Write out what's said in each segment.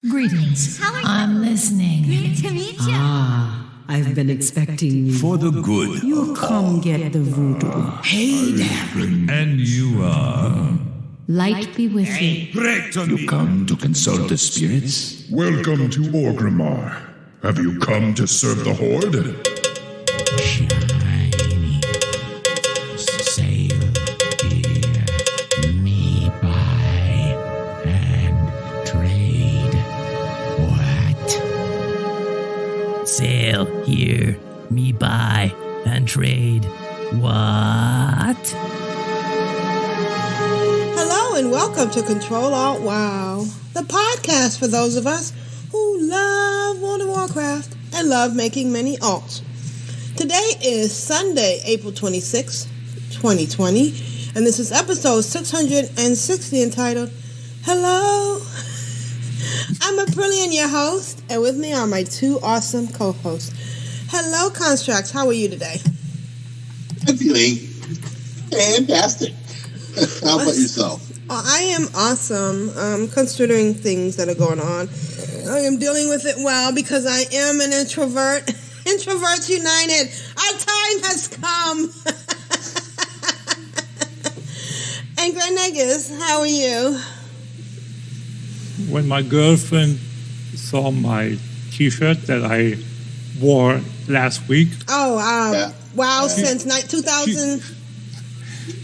Greetings. I'm listening. Good to meet you. I've been expecting you. For the good. You come get the voodoo. Hey there. And you are? Light be with you. You come to consult the spirits? Welcome to Orgrimmar. Have you come to serve the Horde? Shiny. Sail here. Me buy and trade. What? Sail here. Me buy and trade. What? Hello and welcome to Ctrl Alt WoW, the podcast for those of us who love World of Warcraft and love making many alts. Today is Sunday, April 26, 2020, and this is episode 660 entitled, Hello. I'm Aprillian, your host, and with me are my two awesome co-hosts. Hello, Constructs. How are you today? I'm feeling fantastic. How about yourself? I am awesome, considering things that are going on. I am dealing with it well because I am an introvert. Introverts United. Our time has come. And Grenegas, how are you? When my girlfriend saw my T-shirt that I wore last week, wow, since 2000.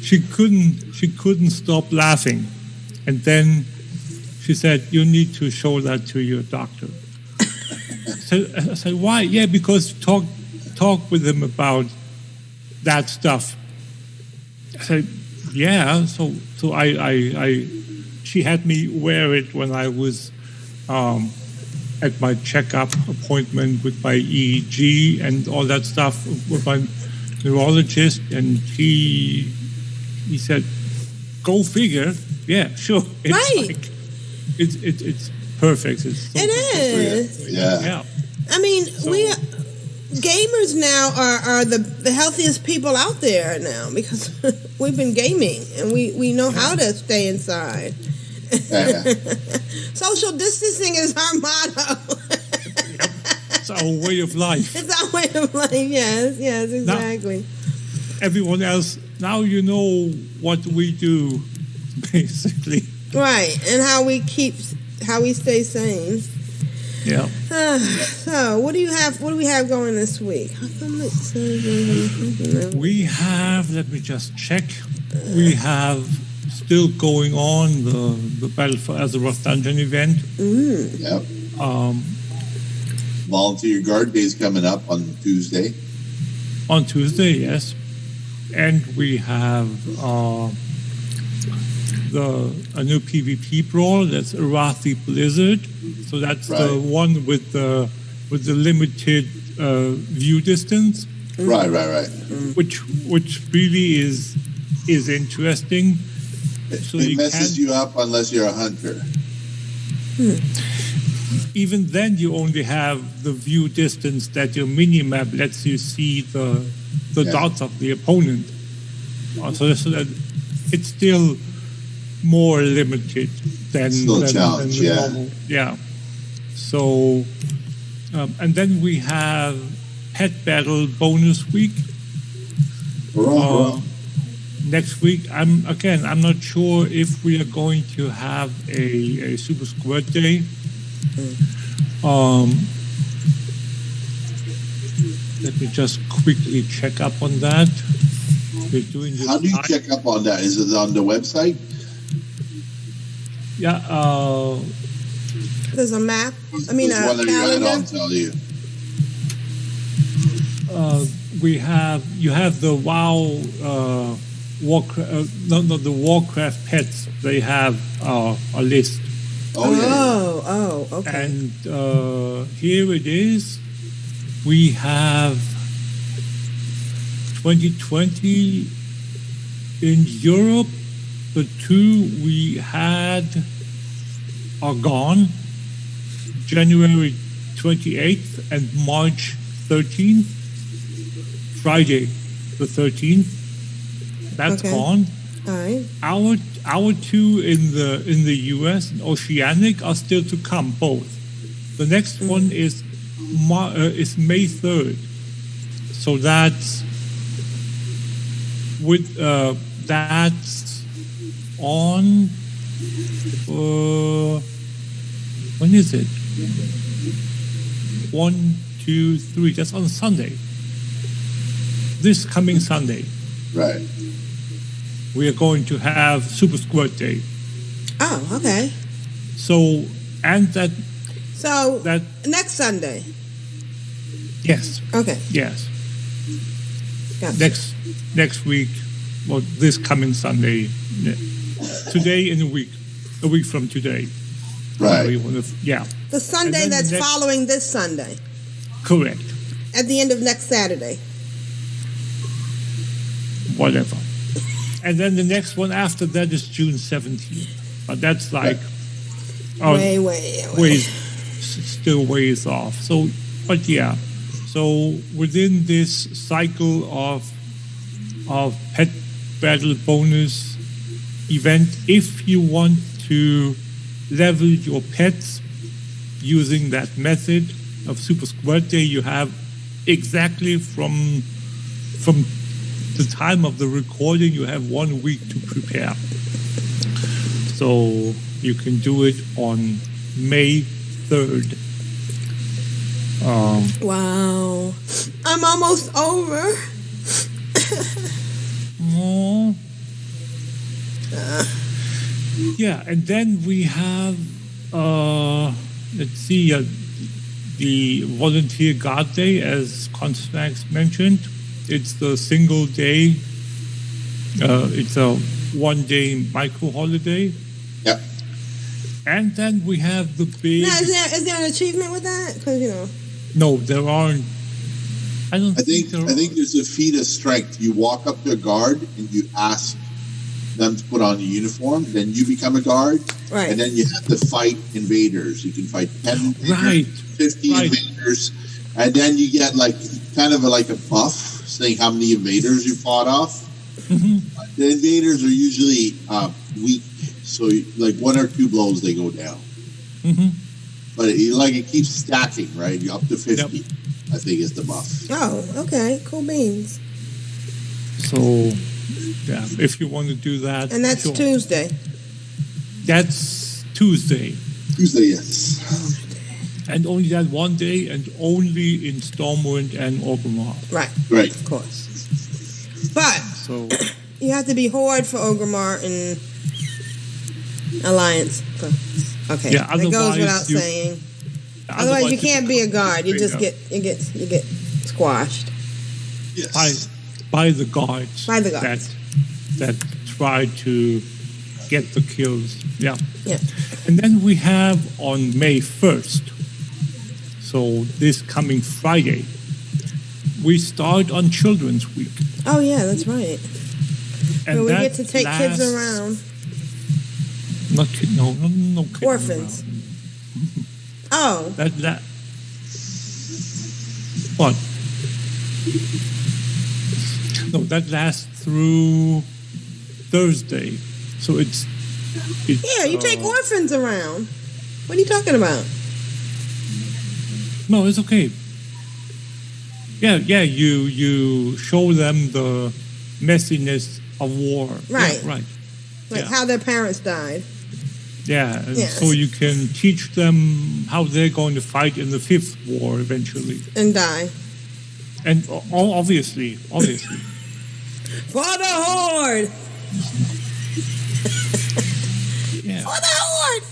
She couldn't stop laughing, and then she said, "You need to show that to your doctor." I said, "Why?" "Yeah, because talk with him about that stuff." I said, "Yeah." So I she had me wear it when I was at my checkup appointment with my EEG and all that stuff with my neurologist, and he said, "Go figure." Yeah, sure. It's right. Like, it's perfect. It's so it is. Yeah. I mean, we gamers now are the healthiest people out there now because we've been gaming and we know how to stay inside. Social distancing is our motto. It's our way of life. It's our way of life. Yes, exactly. Now, everyone else, now you know what we do, basically. Right, and how we stay sane. Yeah. So, what do we have going this week? We have, let me just check. We have still going on the Battle for Azeroth Dungeon event. Yep. Volunteer Guard Day is coming up on Tuesday. On Tuesday, yes. And we have a new PvP brawl. That's Arathi Blizzard. So that's right. the one with the limited view distance. Right. Which really is interesting. So it messes you up unless you're a hunter. Even then, you only have the view distance that your mini-map lets you see the dots of the opponent. So that it's still more limited than challenge, normal. Yeah. So, and then we have Pet Battle bonus week. Next week, I'm not sure if we are going to have a Super Squirt Day. Let me just quickly check up on that. We're doing this. How do you check up on that? Is it on the website? Yeah. There's a map. I mean, a calendar. I'll tell you. You have the WoW the Warcraft pets. They have a list. Oh, okay. And here it is. We have 2020 in Europe. The two we had are gone. January 28th and March 13th. Friday the 13th. That's gone. All right. Our two in the U.S. and Oceanic are still to come, both. The next one is May 3rd, so that's on. When is it? 1, 2, 3. That's on Sunday. This coming Sunday. Right. We are going to have Super Squirt Day. Oh, okay. So, and that next Sunday. Yes. Okay. Yes. Gotcha. Next week, well, this coming Sunday. Today in a week from today. Right. Yeah. The Sunday that's following this Sunday. Correct. At the end of next Saturday. Whatever. And then the next one after that is June 17th. But that's like still ways off. So, but yeah. So within this cycle of pet battle bonus event, if you want to level your pets using that method of Super Squirt Day, you have exactly from the time of the recording, you have 1 week to prepare. So you can do it on May 3rd. Wow. I'm almost over. Yeah, and then we have, let's see, the Volunteer Guard Day, as Constance mentioned. It's the single day. It's a 1-day micro holiday. Yep. And then we have the big. Now, is there an achievement with that? Because No, there aren't. I think there's a feat of strength. You walk up to a guard and you ask them to put on a uniform. Then you become a guard. Right. And then you have to fight invaders. You can fight 10 invaders, right. 50 invaders, and then you get like a buff saying how many invaders you fought off. Mm-hmm. The invaders are usually weak, so like 1 or 2 blows they go down. Mm-hmm. But it keeps stacking, right? You're up to 50. Yep. I think is the buff. Oh, okay, cool beans. So, yeah, if you want to do that, and that's Tuesday. That's Tuesday. Tuesday, yes. And only that 1 day, and only in Stormwind and Orgrimmar. Right. Right. Of course. But you have to be Horde for Orgrimmar and Alliance. Okay. Yeah, that goes without saying. Otherwise, you can't be a guard. You just get squashed. Yes. By the guards. By the guards. That try to get the kills. Yeah. Yeah. And then we have on May 1st, so this coming Friday, we start on Children's Week. Oh, yeah, that's right. And we get to take kids around. No kids orphans. Around. Oh. That. What? No, that lasts through Thursday. So it's yeah, you take orphans around. What are you talking about? No, it's okay. Yeah, you show them the messiness of war. Right. Yeah, right. Like how their parents died. Yeah, and so you can teach them how they're going to fight in the 5th war eventually. And die. And obviously. For the Horde! Yeah. For the Horde!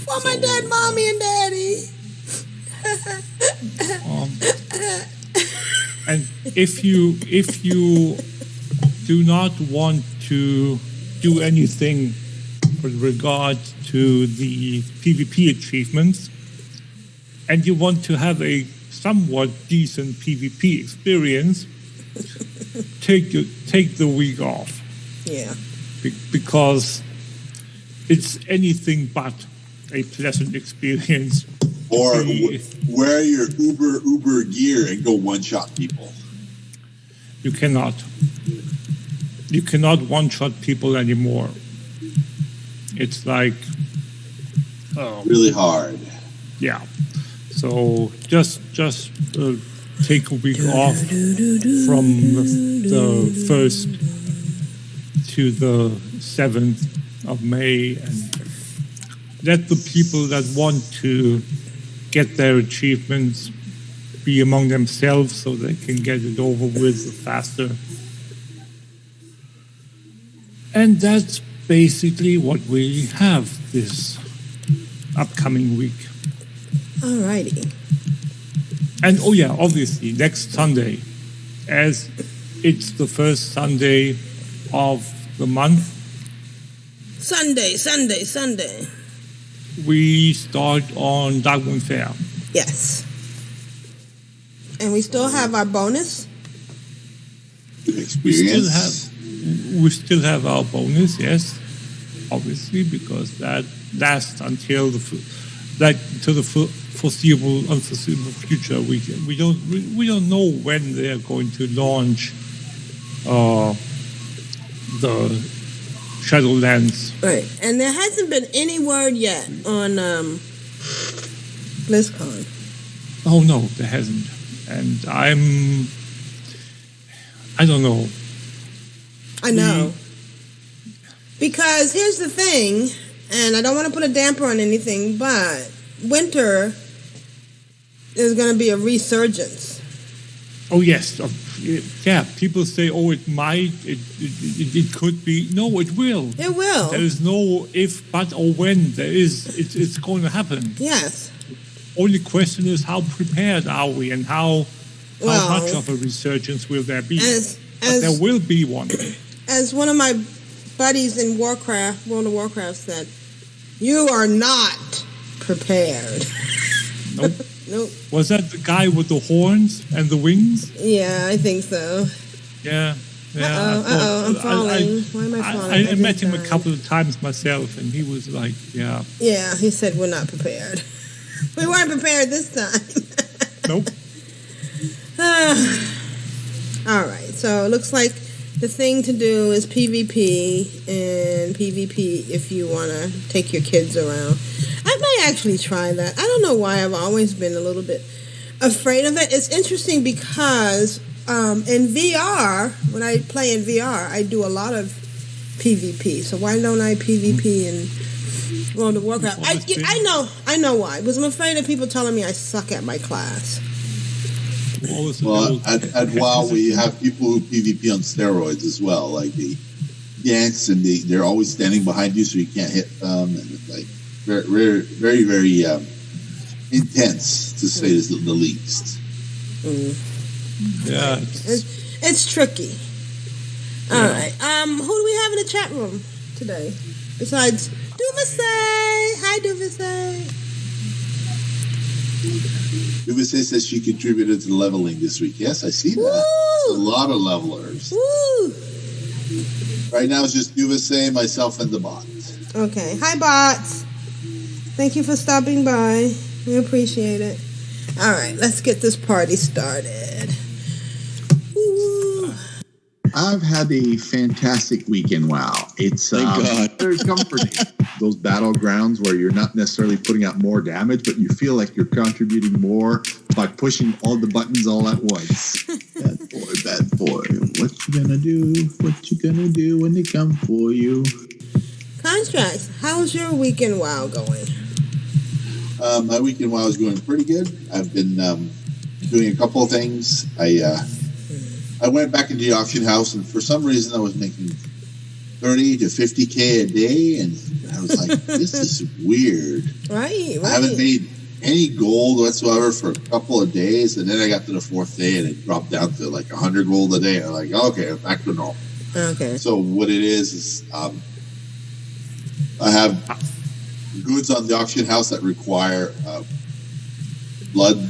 For my dead mommy and daddy! And if you do not want to do anything with regard to the PvP achievements, and you want to have a somewhat decent PvP experience, take the week off. Yeah. Because it's anything but a pleasant experience. Or wear your Uber gear and go one-shot people. You cannot. you cannot one-shot people anymore. It's like really hard. Yeah. So just take a week off from the 1st to the 7th of May and let the people that want to get their achievements be among themselves so they can get it over with faster. And that's basically what we have this upcoming week. Alrighty. And oh yeah, obviously next Sunday, as it's the first Sunday of the month, Sunday. we start on Darkmoon Fair. Yes. And we still have our bonus. Experience. We still have our bonus, yes, obviously, because that lasts until the unforeseeable future. We don't know when they are going to launch the Shadowlands. Right, and there hasn't been any word yet on BlizzCon. Oh no, there hasn't, and I don't know. I know. Because here's the thing, and I don't want to put a damper on anything, but winter is going to be a resurgence. Oh yes, yeah. People say, "Oh, it might, it could be." No, it will. It will. There is no if, but, or when. There is. It's going to happen. Yes. Only question is how prepared are we, and how much of a resurgence will there be? But there will be one. As one of my buddies in World of Warcraft said, "You are not prepared." Nope. Nope. Was that the guy with the horns and the wings? Yeah, I think so. Yeah. I'm falling. Why am I falling? I met him a couple of times myself, and he was like, yeah. Yeah, he said we're not prepared. We weren't prepared this time. Nope. All right, so it looks like the thing to do is PvP, and PvP if you want to take your kids around. I might actually try that. I don't know why I've always been a little bit afraid of it. It's interesting because in VR, when I play in VR, I do a lot of PvP. So why don't I PvP in World of Warcraft? I know why. Because I'm afraid of people telling me I suck at my class. Well, at WoW, we have people who PvP on steroids as well. Like they dance and they're always standing behind you so you can't hit them. And it's like very, very, very intense, to say the least. Yeah. It's tricky. All right. Who do we have in the chat room today? Besides Duvasay. Hi, Duvasay. Duvasay says she contributed to the leveling this week. Yes, I see that. A lot of levelers. Woo! Right now it's just Duvasay, myself, and the bot. Okay. Hi, bots. Thank you for stopping by. We appreciate it. All right, let's get this party started. Woo. I've had a fantastic weekend. Wow, it's very comforting. Those battlegrounds where you're not necessarily putting out more damage, but you feel like you're contributing more by pushing all the buttons all at once. Bad boy, what you gonna do? What you gonna do when they come for you? Contracts, how's your weekend WoW going? My weekend WoW is going pretty good. I've been doing a couple of things. I went back into the auction house, and for some reason I was making 30 to 50K a day, and I was like, this is weird. Right. I haven't made any gold whatsoever for a couple of days, and then I got to the fourth day, and it dropped down to like 100 gold a day. I'm like, okay, back to normal. Okay. So what it is I have goods on the auction house that require blood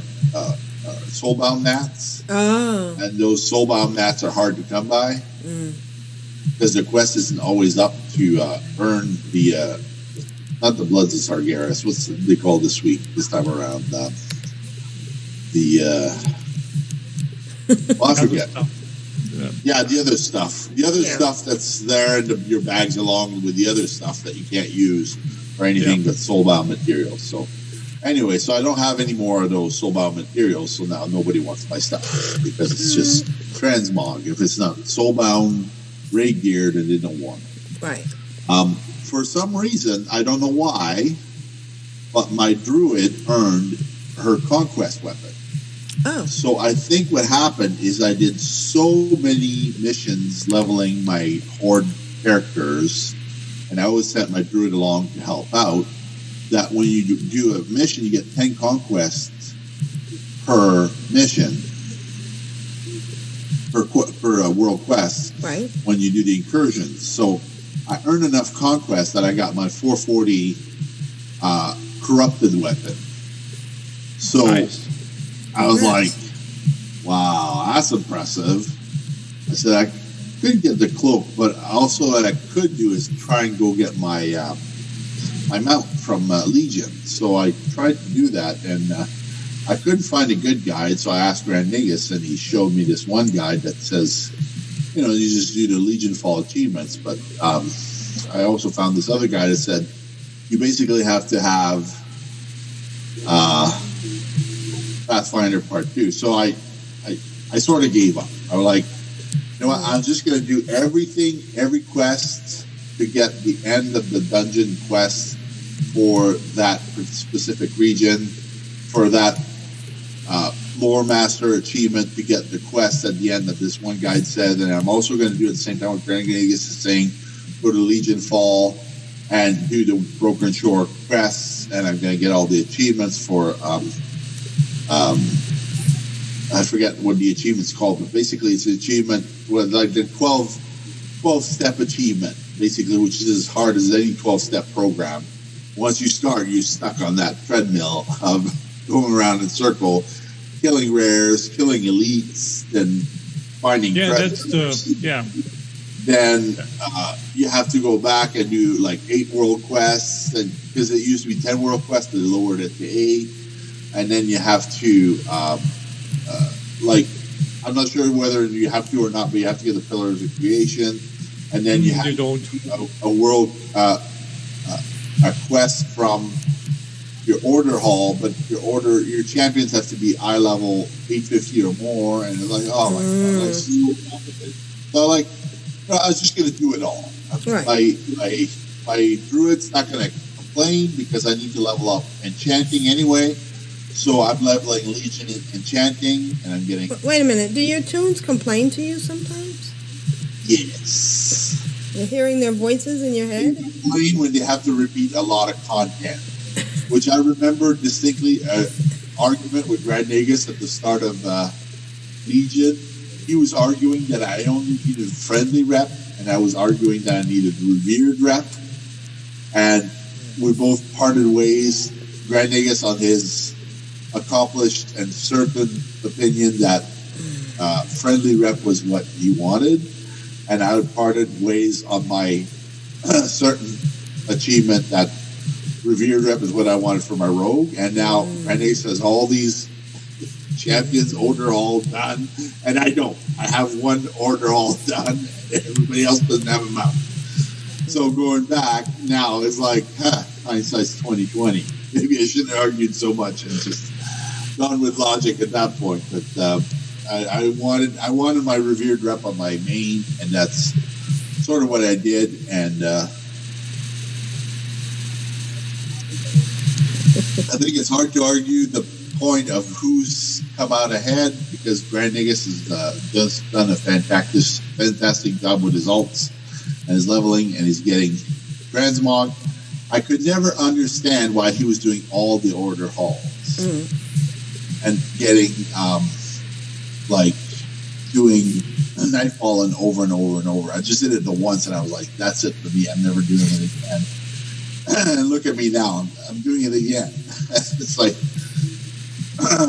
soulbound mats. Oh. And those soulbound mats are hard to come by because the quest isn't always up to earn the not the Bloods of Sargeras. What's they call this time around? I forget. the other stuff. The other stuff that's there in your bags along with the other stuff that you can't use or anything but soulbound materials. So anyway, so I don't have any more of those soulbound materials, so now nobody wants my stuff because it's just transmog. If it's not soulbound raid gear, then they don't want it. Right. For some reason, I don't know why, but my druid earned her conquest weapon. Oh. So I think what happened is I did so many missions leveling my horde characters, and I always sent my druid along to help out, that when you do a mission, you get 10 conquests per mission, per world quest, right, when you do the incursions. So I earned enough conquest that I got my 440 corrupted weapon. So Nice. I was like, wow, that's impressive. I said I could get the cloak, but also what I could do is try and go get my my mount from Legion. So I tried to do that, and I couldn't find a good guide, so I asked Grand Negus, and he showed me this one guide that says, you know, you just do the Legion Fall achievements. But I also found this other guide that said you basically have to have Pathfinder Part 2. So I sort of gave up. I was like, you know what, I'm just going to do everything, every quest to get the end of the dungeon quest for that specific region, for that lore master achievement to get the quest at the end that this one guide said. And I'm also going to do it at the same time what Grand Negus is saying, go to Legion Fall and do the Broken Shore quests, and I'm going to get all the achievements for I forget what the achievement's called, but basically it's an achievement with like the 12-step achievement, basically, which is as hard as any 12-step program. Once you start, you're stuck on that treadmill of going around in circle, killing rares, killing elites, then finding treasures. Then you have to go back and do like 8 world quests, and because it used to be 10 world quests, they lowered it to 8. And then you have to, I'm not sure whether you have to or not, but you have to get the Pillars of Creation, and then you have a world, a quest from your order hall, but your champions have to be eye level 850 or more, and it's like, oh my god, that's so complicated. So like, I was just going to do it all. Right. My druid's not going to complain because I need to level up enchanting anyway. So I'm leveling Legion in enchanting, and I'm getting... Wait a minute. Do your tunes complain to you sometimes? Yes. You're hearing their voices in your head? They complain when they have to repeat a lot of content, which I remember distinctly an argument with Grand Negus at the start of Legion. He was arguing that I only needed friendly rep, and I was arguing that I needed revered rep. And we both parted ways. Grand Negus on his accomplished and certain opinion that friendly rep was what he wanted, and I parted ways on my certain achievement that revered rep is what I wanted for my rogue. And now Grand Negus has all these champions order all done, and I don't. I have one order all done, everybody else doesn't have a mount. So going back now, it's like hindsight's 2020. Maybe I shouldn't have argued so much and just gone with logic at that point. But I wanted my revered rep on my main, and that's sort of what I did. And I think it's hard to argue the point of who's come out ahead, because Grand Negus has just done a fantastic job with his alts and his leveling, and he's getting transmog. I could never understand why he was doing all the order halls and getting doing Nightfall and over and over and over. I just did it the once, and I was like, that's it for me. I'm never doing it again. And look at me now. I'm doing it again. It's like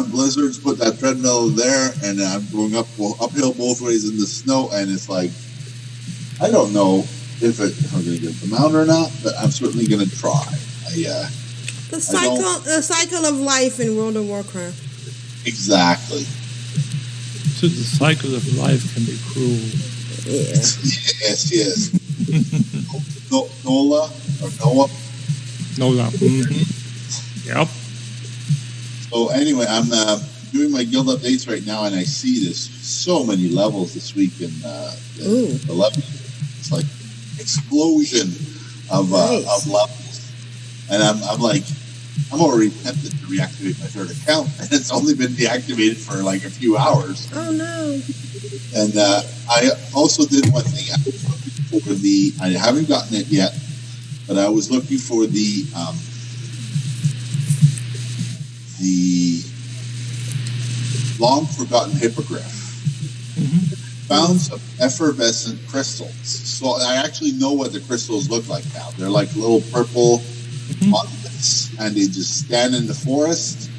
Blizzard's put that treadmill there, and I'm going uphill both ways in the snow, and it's like, I don't know if I'm going to get the mount or not, but I'm certainly going to try. The cycle of life in World of Warcraft. Exactly. So the cycle of life can be cruel. Yeah. Yes. Nola or Noah. Nola. Mm-hmm. Yep. So anyway, I'm doing my guild updates right now, and I see there's so many levels this week in the level. It's like explosion of levels, and I'm like, I'm already tempted to reactivate my third account, and it's only been deactivated for like a few hours. Oh no! And I also did one thing. I was looking for I haven't gotten it yet, but I was looking for the long forgotten hippogriff. Mm-hmm. Found some effervescent crystals. So I actually know what the crystals look like now. They're like little purple monoliths, and they just stand in the forest,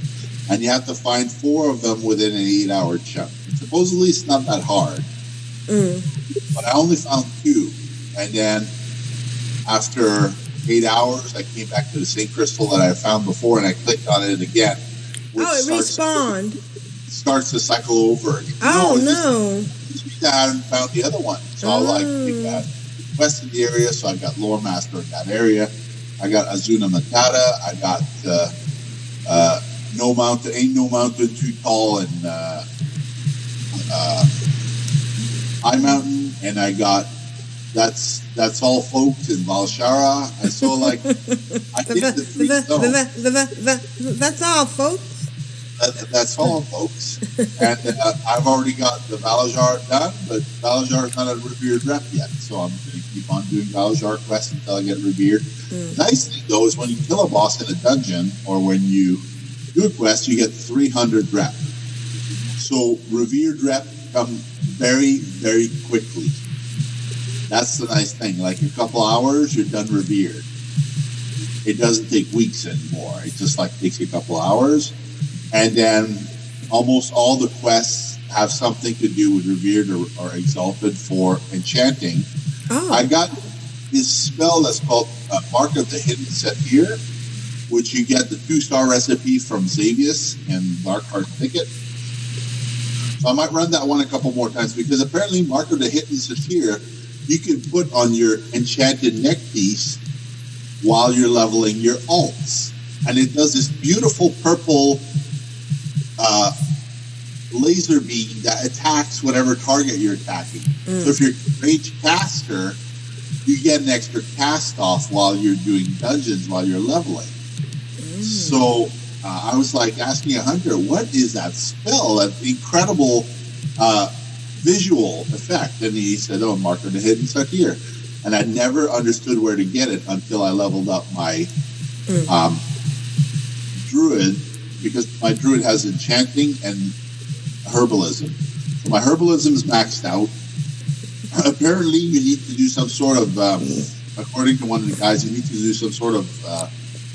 and you have to find 4 of them within an 8-hour chunk. Supposedly it's not that hard, but I only found 2, and then after 8 hours I came back to the same crystal that I found before, and I clicked on it again. It respawned. Starts to cycle over again. Oh no! I hadn't found the other one, so I got west of the area. So I got Lore Master in that area. I got Azuna Matata. I got No Mountain, Ain't No Mountain Too Tall, and High Mountain, and I got That's All Folks in Valshara. And so like I did the 3 zones. That's all, folks. That's all, folks. And I've already got the Valajar done, but Valajar is not a revered rep yet. So I'm going to keep on doing Valajar quests until I get revered. Nice thing, though, is when you kill a boss in a dungeon, or when you do a quest, you get 300 rep. So revered rep come very, very quickly. That's the nice thing. Like a couple hours, you're done revered. It doesn't take weeks anymore. It just like takes a couple hours. And then almost all the quests have something to do with revered or exalted for enchanting. I got this spell that's called Mark of the Hidden Satyr, which you get the 2-star recipe from Xavius and Darkheart Thicket. So I might run that one a couple more times, because apparently Mark of the Hidden Satyr you can put on your enchanted neck piece while you're leveling your alts. And it does this beautiful purple laser beam that attacks whatever target you're attacking. So if you're a rage caster, you get an extra cast off while you're doing dungeons, while you're leveling. So I was like asking a hunter, what is that spell? That incredible visual effect. And he said, oh, Mark of the Hidden Satyr. And I never understood where to get it until I leveled up my druid, because my druid has enchanting and herbalism. So my herbalism is maxed out. Apparently, you need to do some sort of, according to one of the guys, you need to do some sort of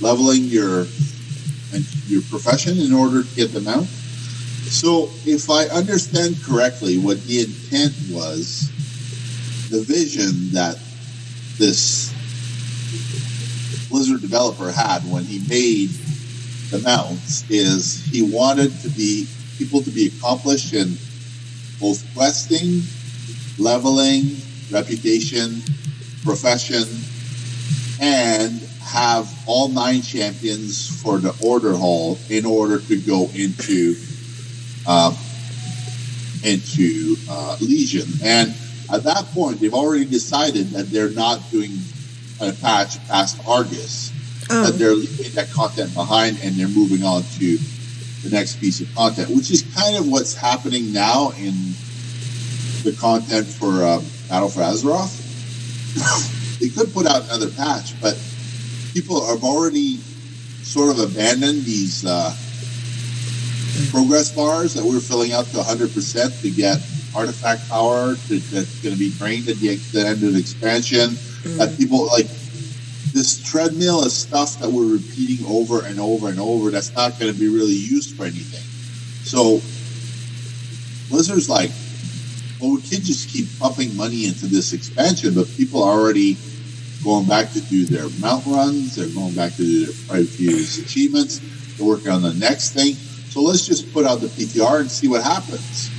leveling your profession in order to get them out. So if I understand correctly, what the intent was, the vision that this Blizzard developer had when he made the mounts is he wanted people to be accomplished in both questing, leveling, reputation, profession, and have all 9 champions for the order hall in order to go into Legion. And at that point, they've already decided that they're not doing a patch past Argus, that they're leaving that content behind and they're moving on to the next piece of content, which is kind of what's happening now in the content for Battle for Azeroth. They could put out another patch, but people have already sort of abandoned these progress bars that we're filling out to 100% to get artifact power that's going to be drained at the end of the expansion. That people like this treadmill is stuff that we're repeating over and over and over. That's not going to be really used for anything. So Blizzard's like, well, we can't just keep pumping money into this expansion, but people are already going back to do their mount runs. They're going back to do their previous achievements. They're working on the next thing. So let's just put out the PTR and see what happens.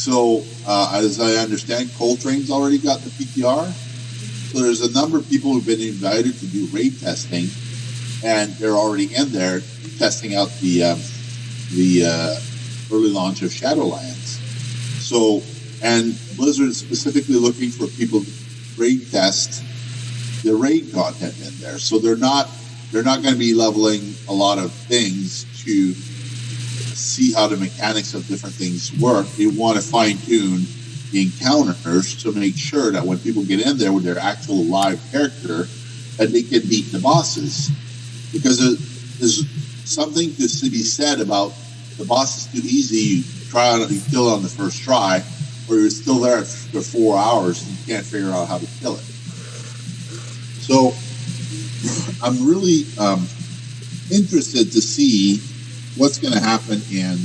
So, as I understand, Coltrane's already got the PTR. So there's a number of people who've been invited to do raid testing, and they're already in there testing out the early launch of Shadowlands. So, and Blizzard is specifically looking for people to raid test the raid content in there. So they're not going to be leveling a lot of things to see how the mechanics of different things work. They want to fine-tune the encounters to make sure that when people get in there with their actual live character, that they can beat the bosses. Because there's something to be said about the boss is too easy, you try it, you kill it on the first try, or you're still there for 4 hours and you can't figure out how to kill it. So I'm really interested to see what's going to happen in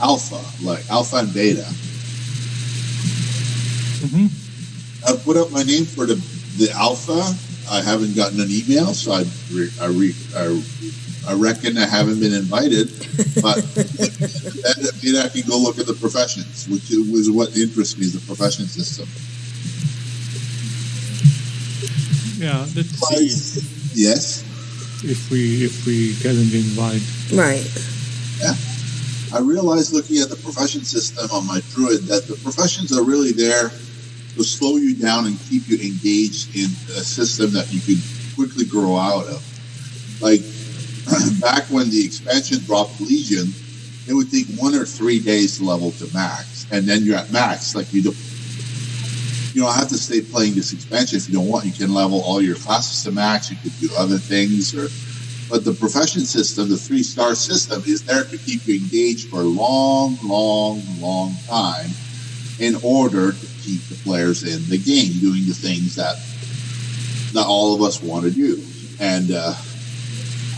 alpha and beta. Mm-hmm. I put up my name for the alpha. I haven't gotten an email, so I reckon I haven't been invited. But then I can go look at the professions, which was what interests me, is the profession system. Yeah, let's see. Yes. If we get an invite. Right. Yeah. I realized looking at the profession system on my Druid that the professions are really there to slow you down and keep you engaged in a system that you could quickly grow out of. Like back when the expansion dropped Legion, it would take 1 or 3 days to level to max, and then you're at max. Like you don't have to stay playing this expansion if you don't want. You can level all your classes to max. You could do other things, but the profession system, the 3-star system, is there to keep you engaged for a long, long, long time in order to keep the players in the game doing the things that not all of us want to do. And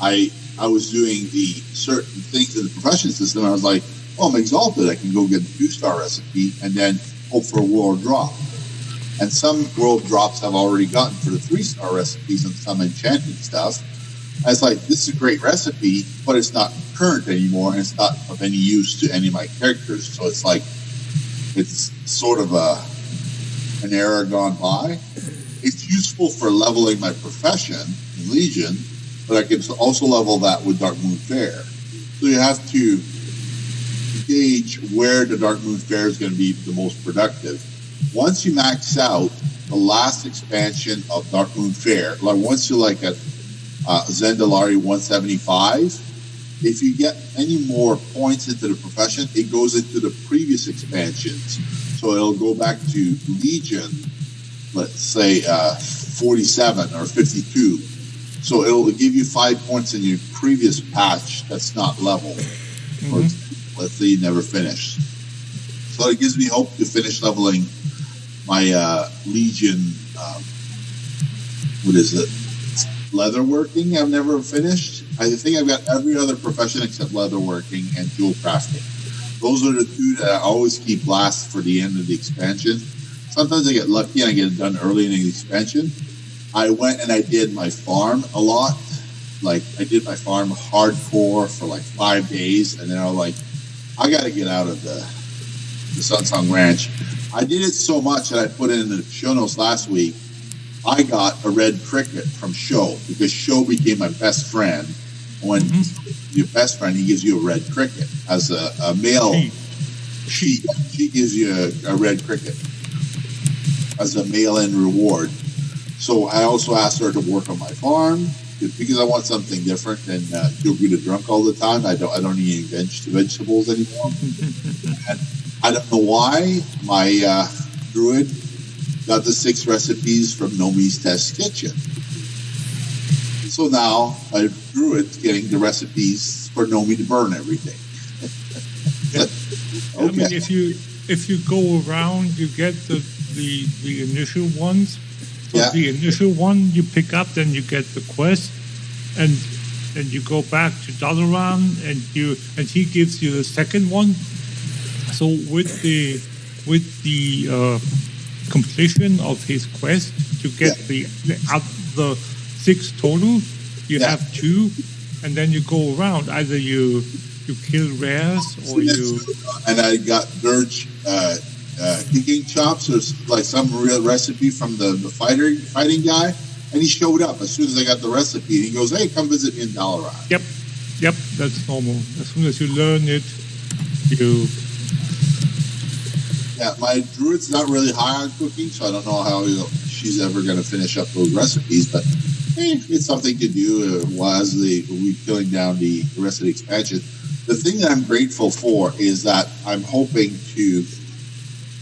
I was doing the certain things in the profession system. I was like, oh, I'm exalted. I can go get the 2-star recipe and then hope for a world drop. And some world drops I've already gotten for the 3-star recipes and some enchanted stuff. I was like, this is a great recipe, but it's not current anymore, and it's not of any use to any of my characters. So it's like, it's sort of an era gone by. It's useful for leveling my profession in Legion, but I can also level that with Dark Moon Fair. So you have to gauge where the Dark Moon Fair is going to be the most productive. Once you max out the last expansion of Dark Moon Fair, like once you're like at Zendalari 175, if you get any more points into the profession, it goes into the previous expansions. So it'll go back to Legion, let's say 47 or 52. So it'll give you 5 points in your previous patch that's not level. Or let's say you never finished. So it gives me hope to finish leveling my Legion, what is it? Leatherworking, I've never finished. I think I've got every other profession except leatherworking and jewel crafting. Those are the 2 that I always keep last for the end of the expansion. Sometimes I get lucky and I get it done early in the expansion. I went and I did my farm a lot. Like, I did my farm hardcore for like 5 days, and then I was like, I got to get out of the Sunsong Ranch. I did it so much that I put in the show notes last week. I got a red cricket from Show because Show became my best friend. When your best friend, he gives you a red cricket as a male. She gives you a red cricket as a mail-in reward. So I also asked her to work on my farm because I want something different than she'll be drunk all the time. I don't eat any vegetables anymore. And I don't know why my druid got the 6 recipes from Nomi's Test Kitchen. So now a druid's getting the recipes for Nomi to burn everything. Okay. I mean, if you go around, you get the initial ones. So the initial one you pick up, then you get the quest, and you go back to Dalaran, and he gives you the second one. So with the completion of his quest to get the 6 total, you have 2, and then you go around. Either you you kill rares or you? And I got Dirge kicking chops or like some real recipe from the fighting guy, and he showed up as soon as I got the recipe. And he goes, "Hey, come visit me in Dalaran." Yep, that's normal. As soon as you learn it, you. Yeah, my druid's not really high on cooking, so I don't know how she's ever going to finish up those recipes, but it's something to do as we're killing down the rest of the expansion. The thing that I'm grateful for is that I'm hoping to...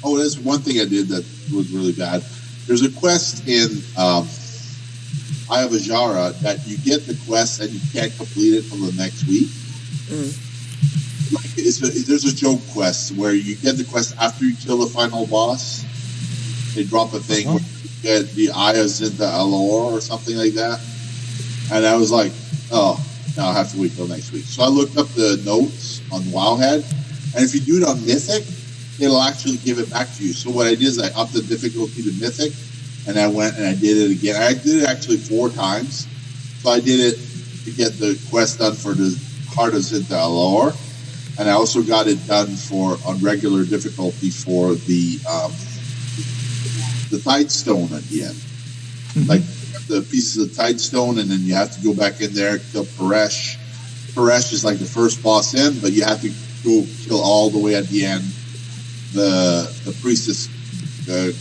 Oh, there's one thing I did that was really bad. There's a quest in Eye of Ajara that you get the quest and you can't complete it until the next week. There's a joke quest where you get the quest after you kill the final boss. They drop a thing where you get the Ayahs into Alor or something like that. And I was like, oh, now I have to wait till next week. So I looked up the notes on Wowhead, and if you do it on Mythic, it'll actually give it back to you. So what I did is I upped the difficulty to Mythic, and I went and I did it again. I did it actually 4 times. So I did it to get the quest done for the Heart of Zinta Alor. And I also got it done on regular difficulty for the Tide Stone at the end. Mm-hmm. Like the pieces of Tide Stone, and then you have to go back in there, kill Paresh. Paresh is like the first boss in, but you have to go kill all the way at the end the priestess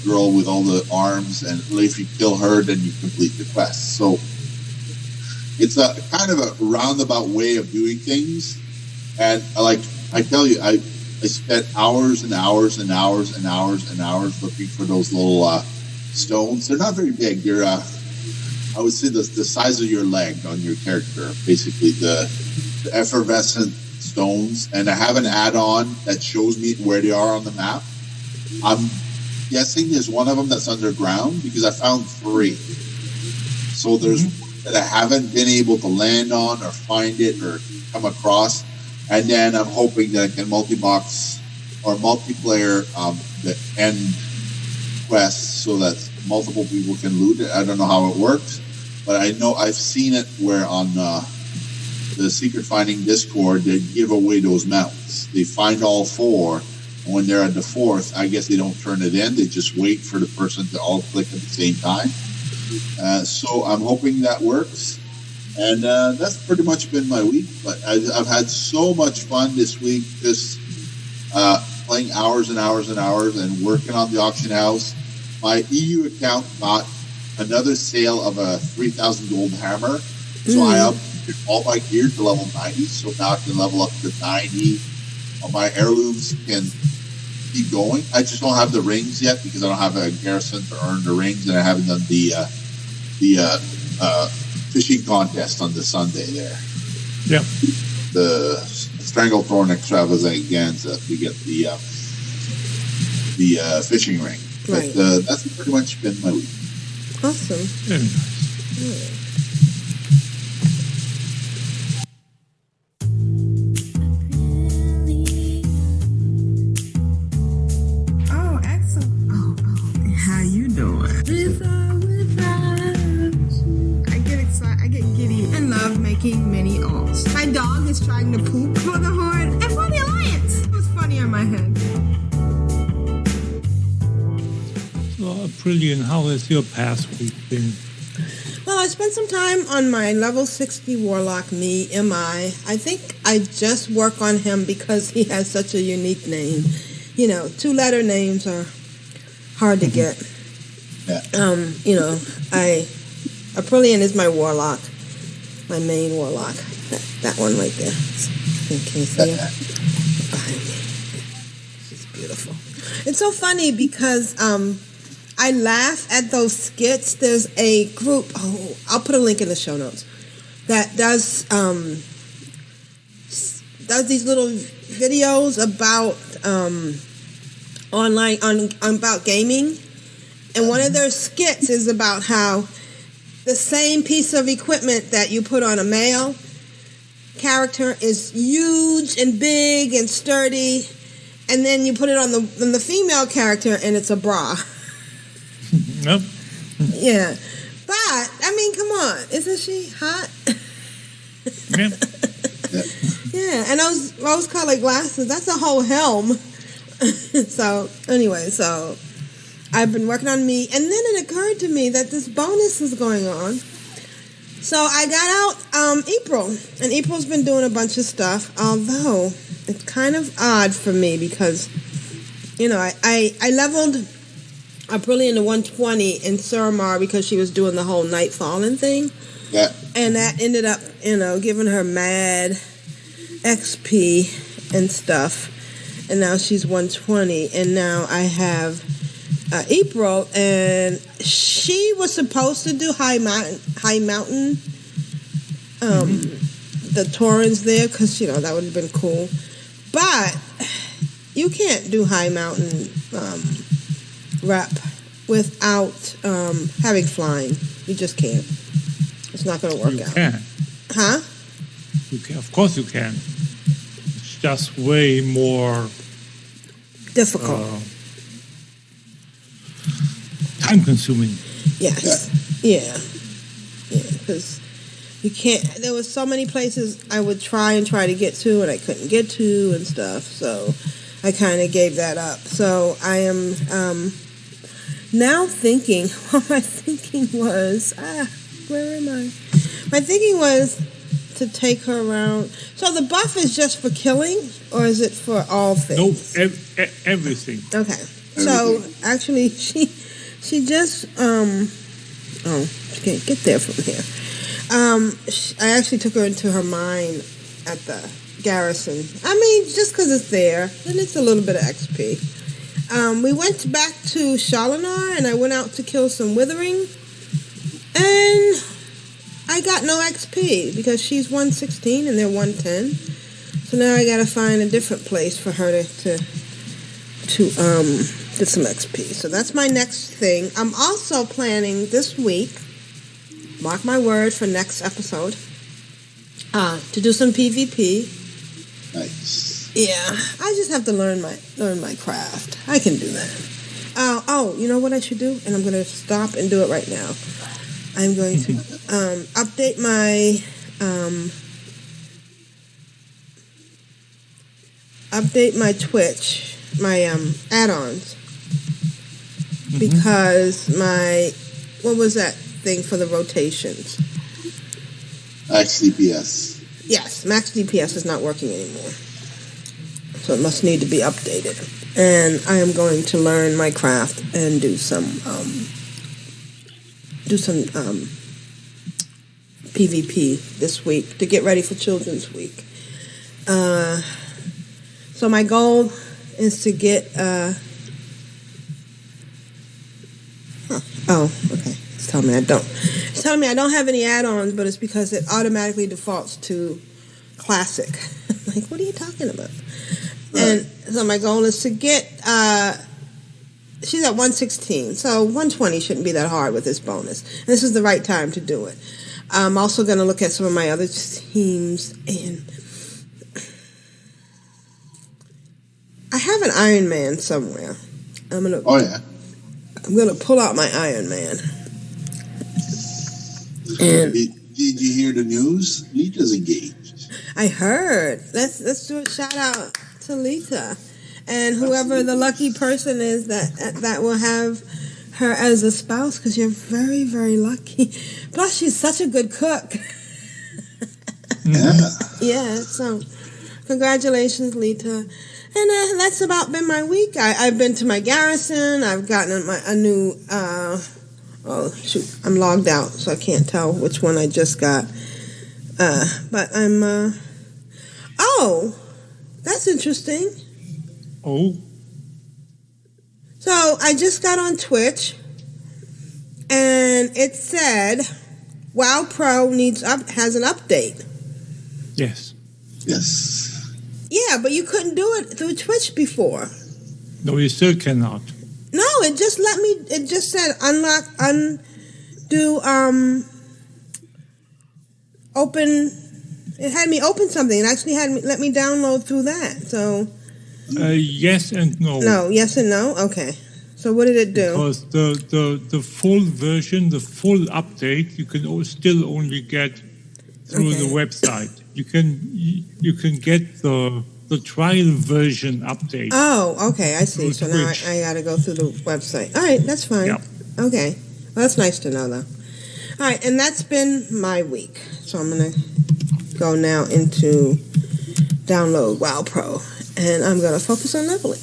girl with all the arms, and if you kill her, then you complete the quest. So it's a kind of a roundabout way of doing things. And I tell you, I spent hours and hours and hours and hours and hours looking for those little stones. They're not very big. They're, I would say, the size of your leg on your character, basically the effervescent stones. And I have an add-on that shows me where they are on the map. I'm guessing there's one of them that's underground because I found 3. So there's one that I haven't been able to land on or find it or come across. And then I'm hoping that I can multi-box or multiplayer the end quests so that multiple people can loot it. I don't know how it works, but I know I've seen it where on the Secret Finding Discord, they give away those mounts. They find all 4, and when they're at the 4th, I guess they don't turn it in. They just wait for the person to all click at the same time. So I'm hoping that works. And that's pretty much been my week. But I've had so much fun this week, just playing hours and hours and hours and working on the auction house. My EU account got another sale of a 3,000 gold hammer. So I upgraded all my gear to level 90. So now I can level up to 90. All my heirlooms can keep going. I just don't have the rings yet because I don't have a garrison to earn the rings, and I haven't done the fishing contest on the Sunday there. Yep. The Stranglethorn Extravaganza to get the fishing ring. Right. But that's pretty much been my week. Awesome. Very nice. Oh, excellent. Oh, how you doing? I get excited. I get giddy and love making many alts. My dog is trying to poop for the Horde and for the Alliance. It was funny on my head. So, Brilliant, how has your past week been? Well, I spent some time on my level 60 Warlock, MI. I think I just work on him because he has such a unique name. You know, 2-letter names are hard to get. Yeah. Aprillian is my Warlock, my main Warlock. That one right there. You can't see her behind me. She's beautiful. It's so funny because I laugh at those skits. There's a group. Oh, I'll put a link in the show notes that does these little videos about online about gaming, and one of their skits is about how the same piece of equipment that you put on a male character is huge and big and sturdy, and then you put it on the female character and it's a bra. Nope. Yeah. But, I mean, come on. Isn't she hot? Yeah. Yeah, Yeah, and those rose-colored glasses, that's a whole helm. So, anyway, so I've been working on me. And then it occurred to me that this bonus is going on. So I got out April. And April's been doing a bunch of stuff. Although, it's kind of odd for me because, you know, I leveled Aprilia to 120 in Suramar because she was doing the whole Night Fallen thing. Yeah. And that ended up, you know, giving her mad XP and stuff. And now she's 120. And now I have April. And she was supposed to do High Mountain. The Torrens there. Because, you know, that would have been cool. But you can't do High Mountain rep without having flying. You just can't. It's not going to work out. You can. Huh? You can. Of course you can. It's just way more difficult. Time-consuming. Yes. Yeah. Because you can't. There was so many places I would try to get to, and I couldn't get to and stuff. So I kind of gave that up. So I am now thinking. What my thinking was. Where am I? My thinking was to take her around. So the buff is just for killing, or is it for all things? No, everything. Okay. So actually, she just she can't get there from here. I actually took her into her mine at the garrison. I mean, just because it's there, then it's a little bit of XP. We went back to Shalinar, and I went out to kill some withering. And I got no XP because she's 116 and they're 110. So now I gotta find a different place for her to get some XP. So that's my next thing. I'm also planning this week, mark my word for next episode, to do some PvP. Nice. Yeah, I just have to learn my craft. I can do that. Oh, you know what I should do? And I'm gonna stop and do it right now. I'm going to update my Twitch, my add-ons, because what was that thing for the rotations? Max DPS. Yes, Max DPS is not working anymore, so it must need to be updated. And I am going to learn my craft and do some PvP this week to get ready for Children's Week. So my goal is to get oh, okay. It's telling me I don't have any add-ons, but it's because it automatically defaults to classic. Like, what are you talking about? Right. And so my goal is to get she's at 116, so 120 shouldn't be that hard with this bonus. And this is the right time to do it. I'm also going to look at some of my other teams, and I have an Iron Man somewhere. I'm gonna pull out my Iron Man. And did you hear the news? Lita's engaged. I heard. Let's do a shout out to Lita. And whoever the lucky person is that will have her as a spouse, because you're very, very lucky. Plus, she's such a good cook. Yeah, so congratulations, Lita. And that's about been my week. I've been to my garrison. I've gotten a new... oh, shoot. I'm logged out, so I can't tell which one I just got. But I'm... oh, that's interesting. Oh. So I just got on Twitch, and it said WoW Pro has an update. Yes. Yeah, but you couldn't do it through Twitch before. No, you still cannot. No, it just it just said open. It had me open something. It actually let me download through that. So. Yes and no. No, yes and no? Okay. So what did it do? Because the full version, the full update, you can still only get through the website. You can get the trial version update. Oh, okay, I see. So now Switch. I got to go through the website. All right, that's fine. Yep. Okay, well, that's nice to know, though. All right, and that's been my week. So I'm going to go now into download WoW Pro, and I'm going to focus on leveling.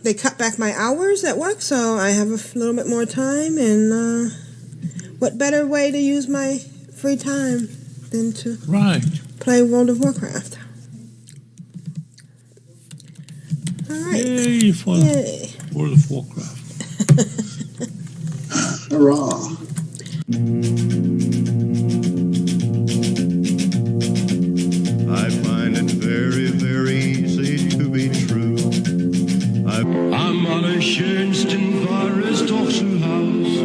They cut back my hours at work, so I have a little bit more time, and what better way to use my free time than to play World of Warcraft? All right. Yay for World of Warcraft. Hurrah. I find it very, very easy to be true. Am allerschönsten war es doch zu Haus,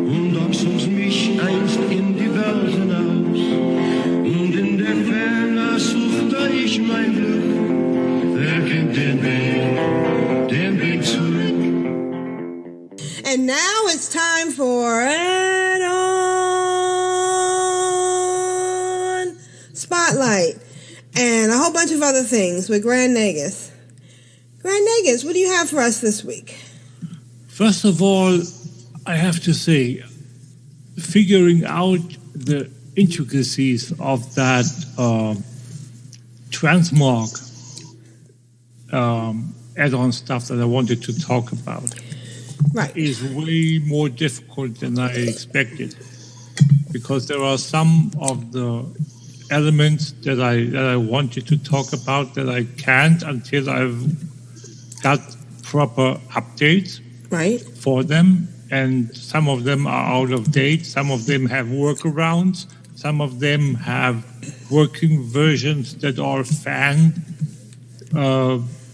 und doch zog mich einst in die Welt hinaus. Und in der Ferne suchte ich mein Glück, wer kennt den Weg zurück. And now it's time for Add-on Spotlight and a whole bunch of other things with Grand Nagus. Grand Nagus, what do you have for us this week? First of all, I have to say, figuring out the intricacies of that transmog add-on stuff that I wanted to talk about is way more difficult than I expected, because there are some of the elements that I wanted to talk about that I can't until I've got proper updates for them, and some of them are out of date, some of them have workarounds, some of them have working versions that are fan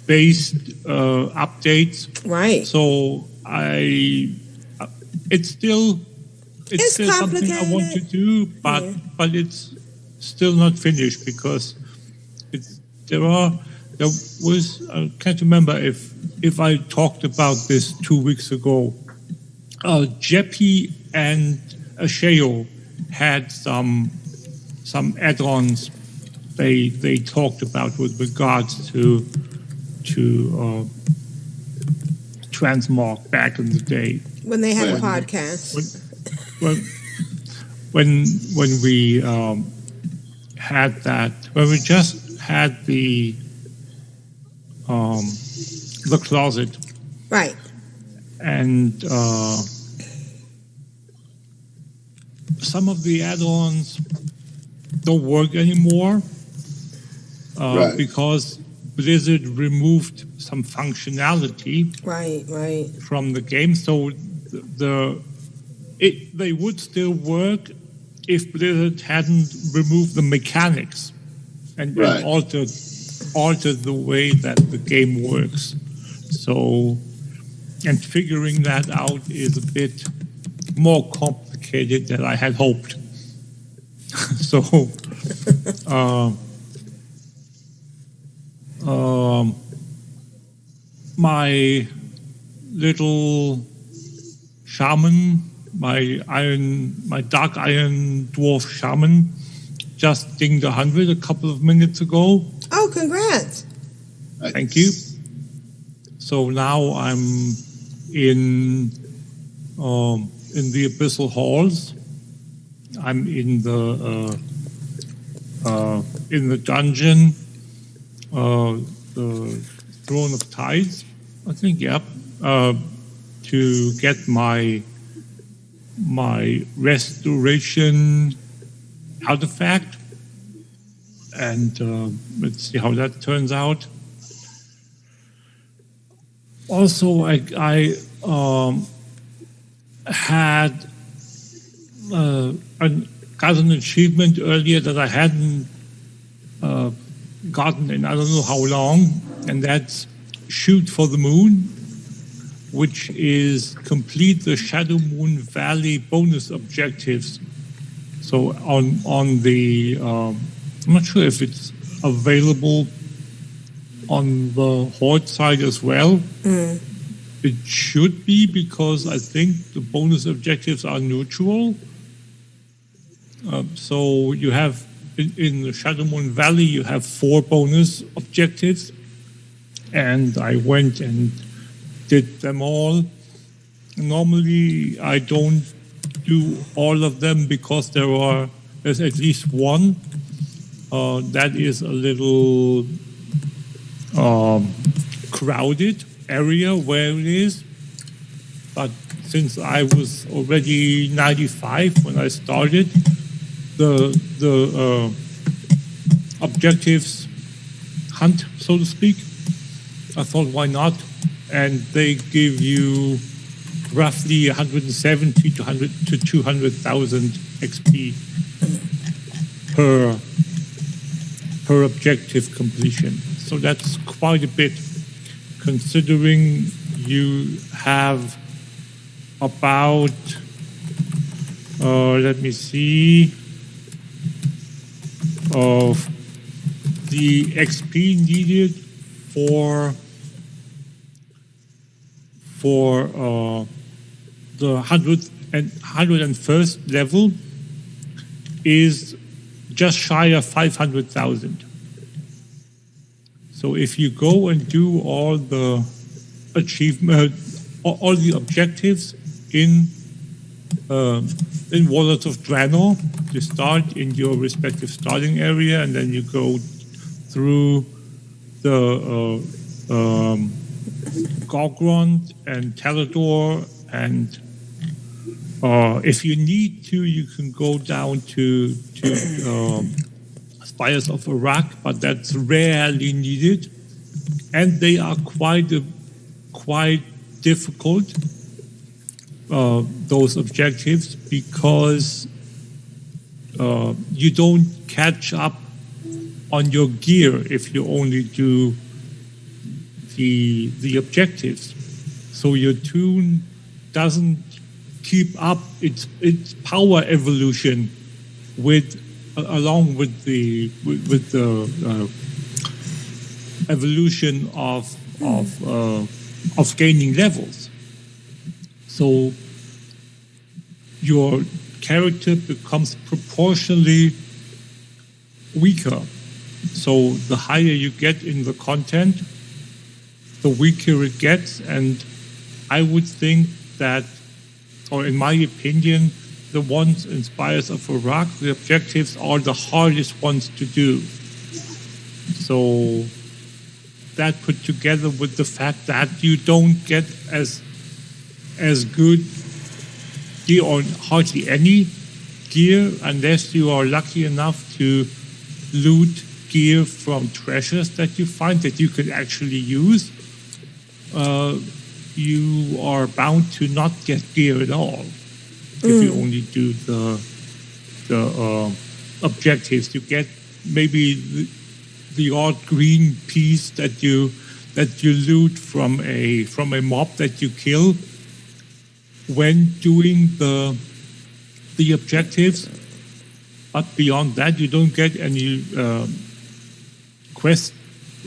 based updates. So it's still something I want to do, but it's still not finished, because there was I can't remember if I talked about this 2 weeks ago. Jeppy and Asheo had some add-ons they talked about with regards to transmog back in the day When they had a podcast. When we had that, when we just had the closet, right? And some of the add-ons don't work anymore because Blizzard removed some functionality from the game. So they would still work if Blizzard hadn't removed the mechanics and altered the way that the game works. So, and figuring that out is a bit more complicated than I had hoped. So, my little shaman, my dark iron dwarf shaman, just dinged 100 a couple of minutes ago. Oh, congrats! Thank you. So now I'm in the abyssal halls. I'm in the dungeon, the Throne of Tides, I think. Yep. To get my restoration artifact, and let's see how that turns out. Also, I had got an achievement earlier that I hadn't gotten in I don't know how long, and that's Shoot for the Moon, which is complete the Shadow Moon Valley bonus objectives. So on the I'm not sure if it's available on the Horde side as well. It should be, because I think the bonus objectives are neutral. So you have in the Shadow Moon Valley, you have 4 bonus objectives, and I went and did them all. Normally, I don't do all of them because there's at least one that is a little crowded area where it is. But since I was already 95 when I started, the objectives hunt, so to speak, I thought, why not? And they give you roughly 170 to 200,000 XP per objective completion. So that's quite a bit, considering you have about, let me see, of the XP needed for the 101st level is just shy of 500,000. So if you go and do all the all the objectives in Warlords of Draenor, you start in your respective starting area, and then you go through the Gorgrond and Talador, and if you need to, you can go down to Spires of Iraq, but that's rarely needed, and they are quite difficult, those objectives, because you don't catch up on your gear if you only do the objectives. So your tune doesn't keep up its power evolution along with the evolution of gaining levels. So your character becomes proportionally weaker. So the higher you get in the content, the weaker it gets. And I would think that, or in my opinion, the ones in Spires of Iraq, the objectives are the hardest ones to do. So that put together with the fact that you don't get as good gear, or hardly any gear, unless you are lucky enough to loot gear from treasures that you find that you can actually use. You are bound to not get gear at all if you only do the objectives. You get maybe the odd green piece that you loot from a mob that you kill when doing the objectives, but beyond that you don't get any quest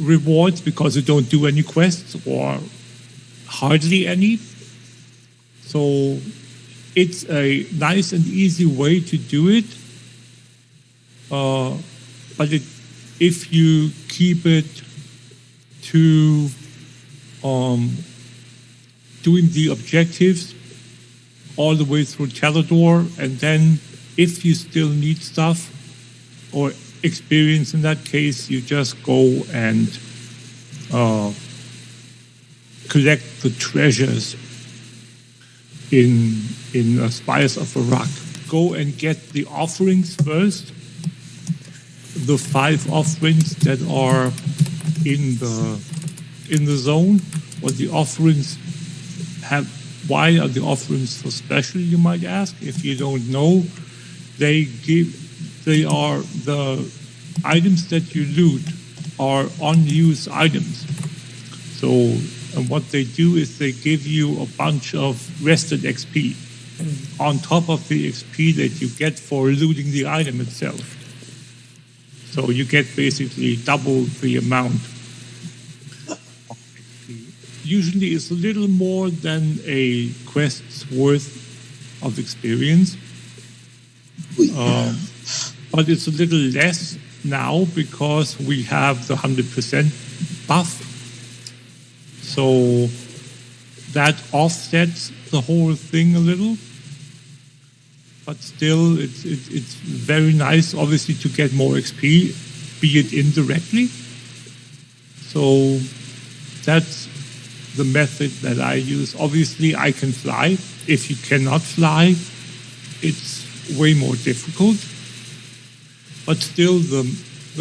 rewards because you don't do any quests, or hardly any. So it's a nice and easy way to do it, but if you keep it to doing the objectives all the way through Talador, and then if you still need stuff or experience in that case, you just go and collect the treasures in Spires of Iraq. Go and get the offerings first, the 5 offerings that are in the zone. What the offerings have, why are the offerings so special, you might ask? If you don't know, they are the items that you loot are unused items. So, and what they do is they give you a bunch of rested XP on top of the XP that you get for looting the item itself. So you get basically double the amount of XP. Usually it's a little more than a quest's worth of experience. but it's a little less now because we have the 100% buff. So that offsets the whole thing a little. But still, it's very nice, obviously, to get more XP, be it indirectly. So that's the method that I use. Obviously, I can fly. If you cannot fly, it's way more difficult. But still, the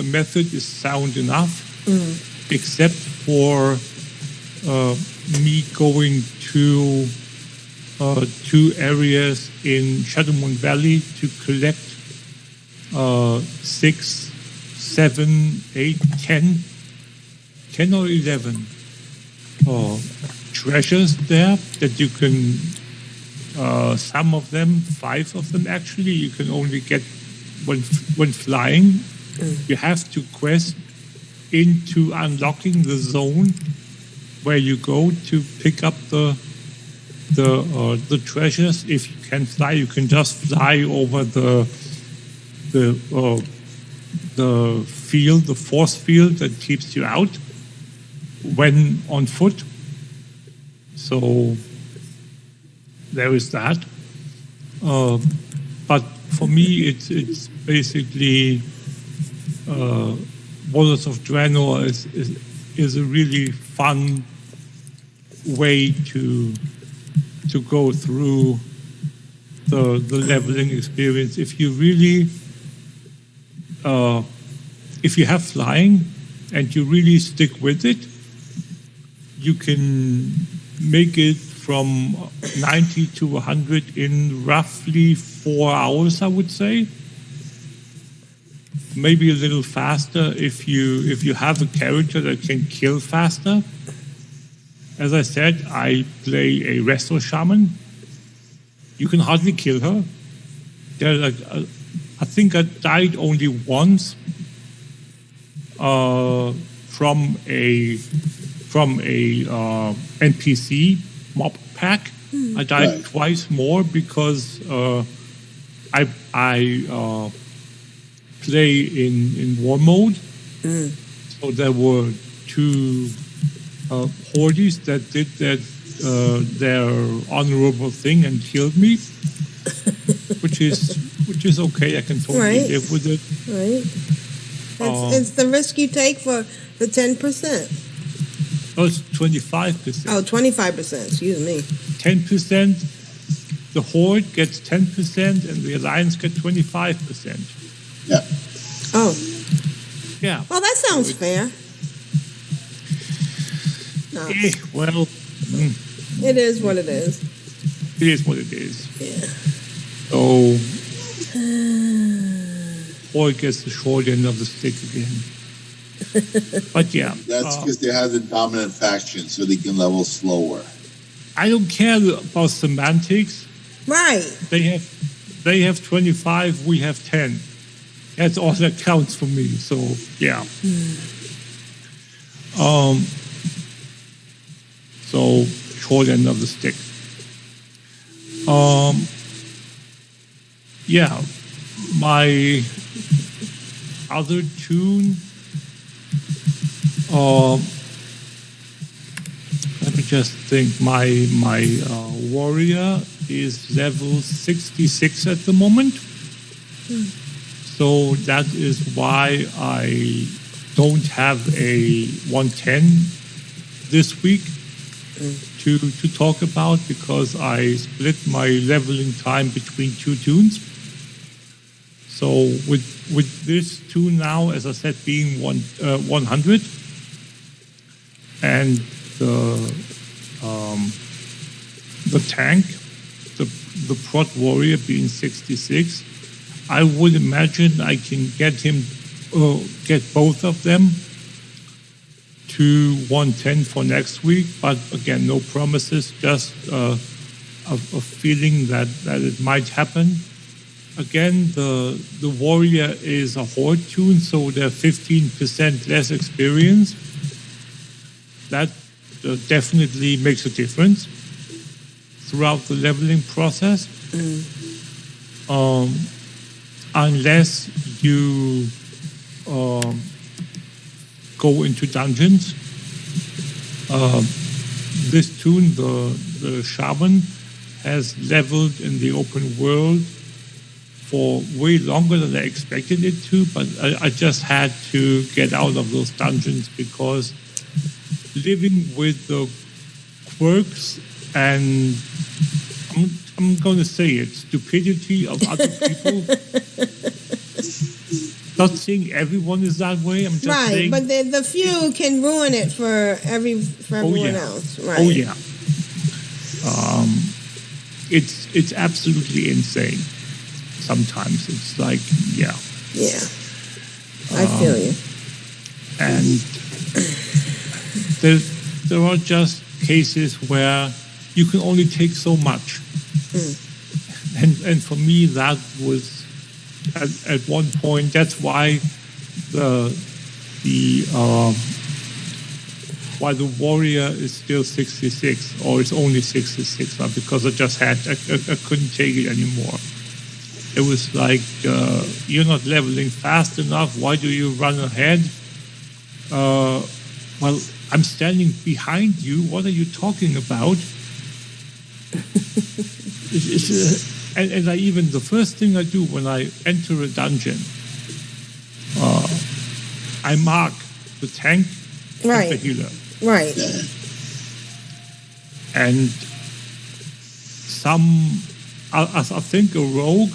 method is sound enough, except for me going to 2 areas in Shadowmoon Valley to collect 6, 7, 8, 10 or 11 treasures there that you can, some of them, 5 of them actually, you can only get when flying. You have to quest into unlocking the zone where you go to pick up the treasures. If you can fly, you can just fly over the field, the force field that keeps you out when on foot. So there is that. But for me, it's basically Warlords of Draenor is a really fun way to go through the leveling experience. If you really, if you have flying and you really stick with it, you can make it from 90 to 100 in roughly 4 hours, I would say. Maybe a little faster if you have a character that can kill faster. As I said, I play a Resto Shaman. You can hardly kill her. I think I died only once from a NPC mob pack. I died twice more because I play in war mode. So there were 2 hordes that did their honorable thing and killed me, which is okay. I can totally live with it. Right. It's the risk you take for the 10%. Oh, it's 25%. Oh, 25%. Excuse me. 10%. The horde gets 10%, and the alliance get 25%. Yeah. Oh. Yeah. Well, that sounds fair. No. Well, it is what it is. It is what it is. Yeah. So, horde gets the short end of the stick again. But yeah. That's because they have the dominant faction, so they can level slower. I don't care about semantics. Right. They have 25, we have 10. That's all that counts for me. So yeah. So short end of the stick. Yeah. My other tune. Let me just think. My warrior is level 66 at the moment. So that is why I don't have a 110 this week to talk about, because I split my leveling time between 2 tunes. So with this tune now, as I said, being 100, and the tank, the prot warrior being 66, I would imagine I can get both of them to 110 for next week. But again, no promises, just a feeling that it might happen. Again, the warrior is a horde tune, so they're 15% less experience. That definitely makes a difference throughout the leveling process. Unless you go into dungeons. This tune, the shaman, has leveled in the open world for way longer than I expected it to, but I just had to get out of those dungeons because living with the quirks and I'm going to say it, stupidity of other people. Not saying everyone is that way. I'm just saying, but the few can ruin it for everyone else. Right. Oh yeah. It's absolutely insane. Sometimes it's like, yeah. Yeah. I feel you. And there are just cases where you can only take so much. And for me, that was at one point. That's why why the warrior is still 66, or it's only 66, because I couldn't take it anymore. It was like, you're not leveling fast enough. Why do you run ahead? Well, I'm standing behind you. What are you talking about? And the first thing I do when I enter a dungeon, I mark the tank and the healer. Right. And I think a rogue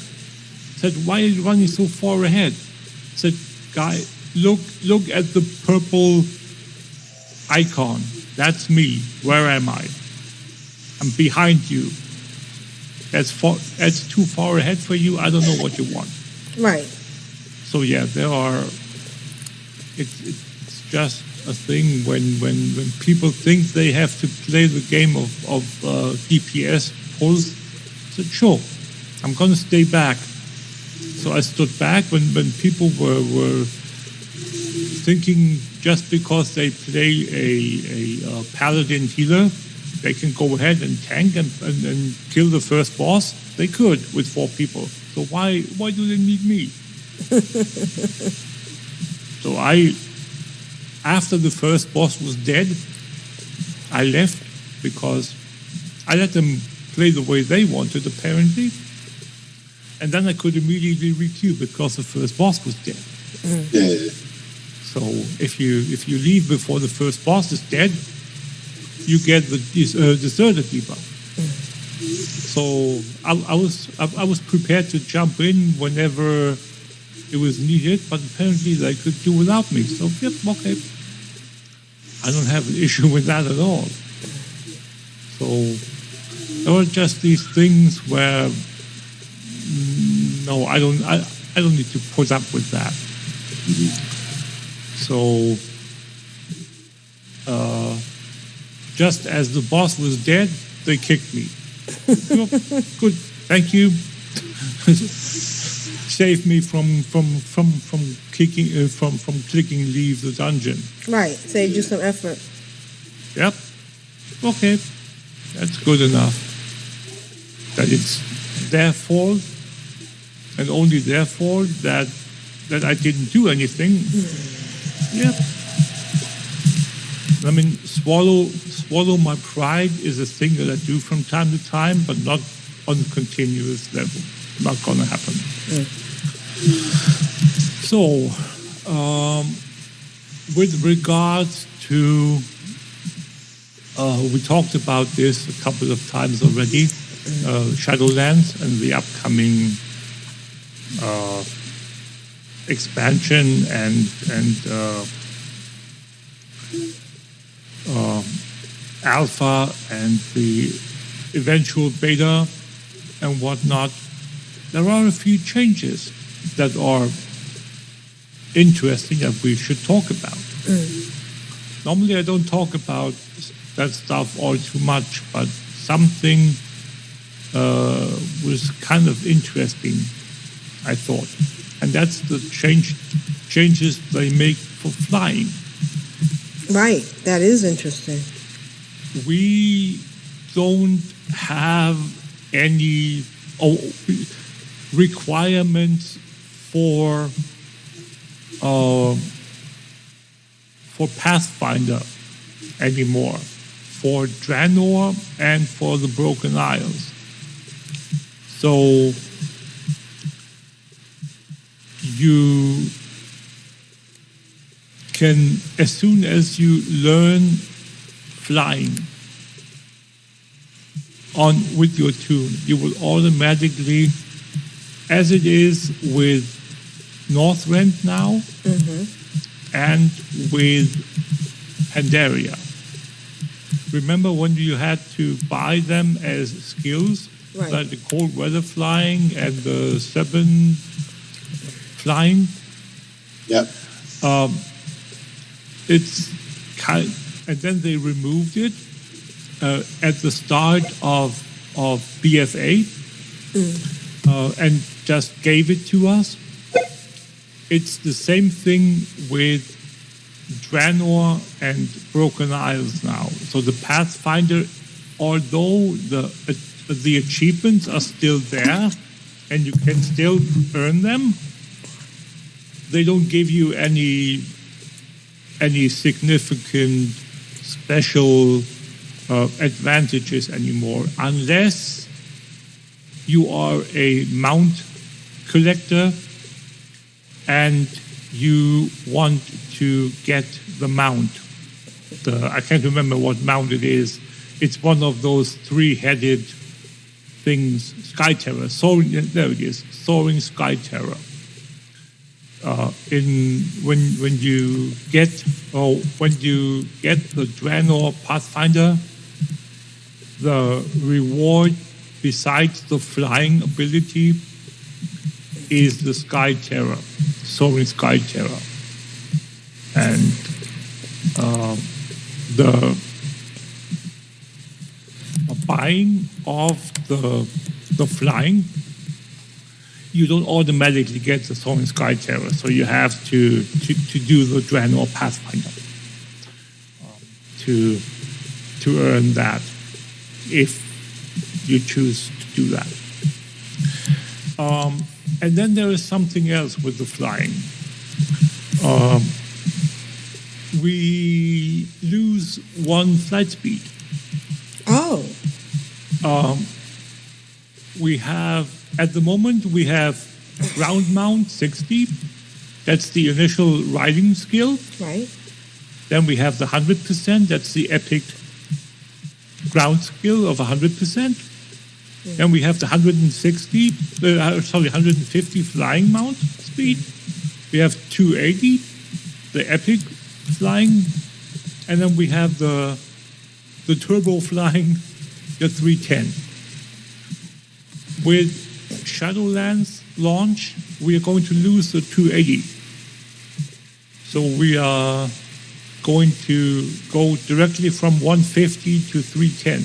said, "Why are you running so far ahead?" I said, "Guy, look at the purple icon. That's me. Where am I? I'm behind you. That's too far ahead for you. I don't know what you want." Right. So yeah, it's just a thing when people think they have to play the game of DPS pulls. I said, sure, I'm going to stay back. So I stood back when people were thinking just because they play a paladin healer, they can go ahead and tank and kill the first boss. They could with 4 people. So why do they need me? So after the first boss was dead, I left because I let them play the way they wanted, apparently. And then I could immediately requeue because the first boss was dead. Yeah. So if you leave before the first boss is dead, you get the deserter debuff. So I was prepared to jump in whenever it was needed, but apparently they could do without me. So yep, okay. I don't have an issue with that at all. So there are just these things where no, I don't need to put up with that. So just as the boss was dead, they kicked me. Good, thank you. Saved me from kicking from clicking leave the dungeon. Right, saved you some effort. Yep. Okay, that's good enough. That it's their fault, and only their fault that I didn't do anything. Yep. I mean, swallow my pride is a thing that I do from time to time, but not on a continuous level. Not going to happen. So, with regards to, we talked about this a couple of times already, Shadowlands and the upcoming expansion and alpha and the eventual beta and whatnot. There are a few changes that are interesting that we should talk about. Normally I don't talk about that stuff all too much, but something was kind of interesting, I thought. And that's the changes they make for flying. Right, that is interesting. We don't have any requirements for for Pathfinder anymore, for Draenor and for the Broken Isles. So you can, as soon as you learn flying on with your tune, you will automatically, as it is with Northrend now, and with Pandaria. Remember when you had to buy them as skills, Right. like the cold weather flying and the 7 flying? Yep. It's kind, and then they removed it at the start of BFA and just gave it to us. It's the same thing with Draenor and Broken Isles now. So the Pathfinder, although the achievements are still there and you can still earn them, they don't give you any significant special advantages anymore, unless you are a mount collector and you want to get the mount. I can't remember what mount it is. It's one of those 3-headed things, Sky Terror. Soaring, there it is, Soaring Sky Terror. When you get the Draenor Pathfinder, the reward besides the flying ability is the Sky Terror, Soaring Sky Terror, and the buying of the flying, you don't automatically get the Soaring Sky Terror, so you have to do the Draenor Pathfinder to earn that, if you choose to do that. And then there is something else with the flying. We lose 1 flight speed. Oh. We have, at the moment, we have ground mount 60. That's the initial riding skill. Right. Then we have the 100%. That's the epic ground skill of 100%. Then we have the 150 flying mount speed. We have 280, the epic flying. And then we have the turbo flying, the 310. With Shadowlands launch, we are going to lose the 280. So we are going to go directly from 150 to 310.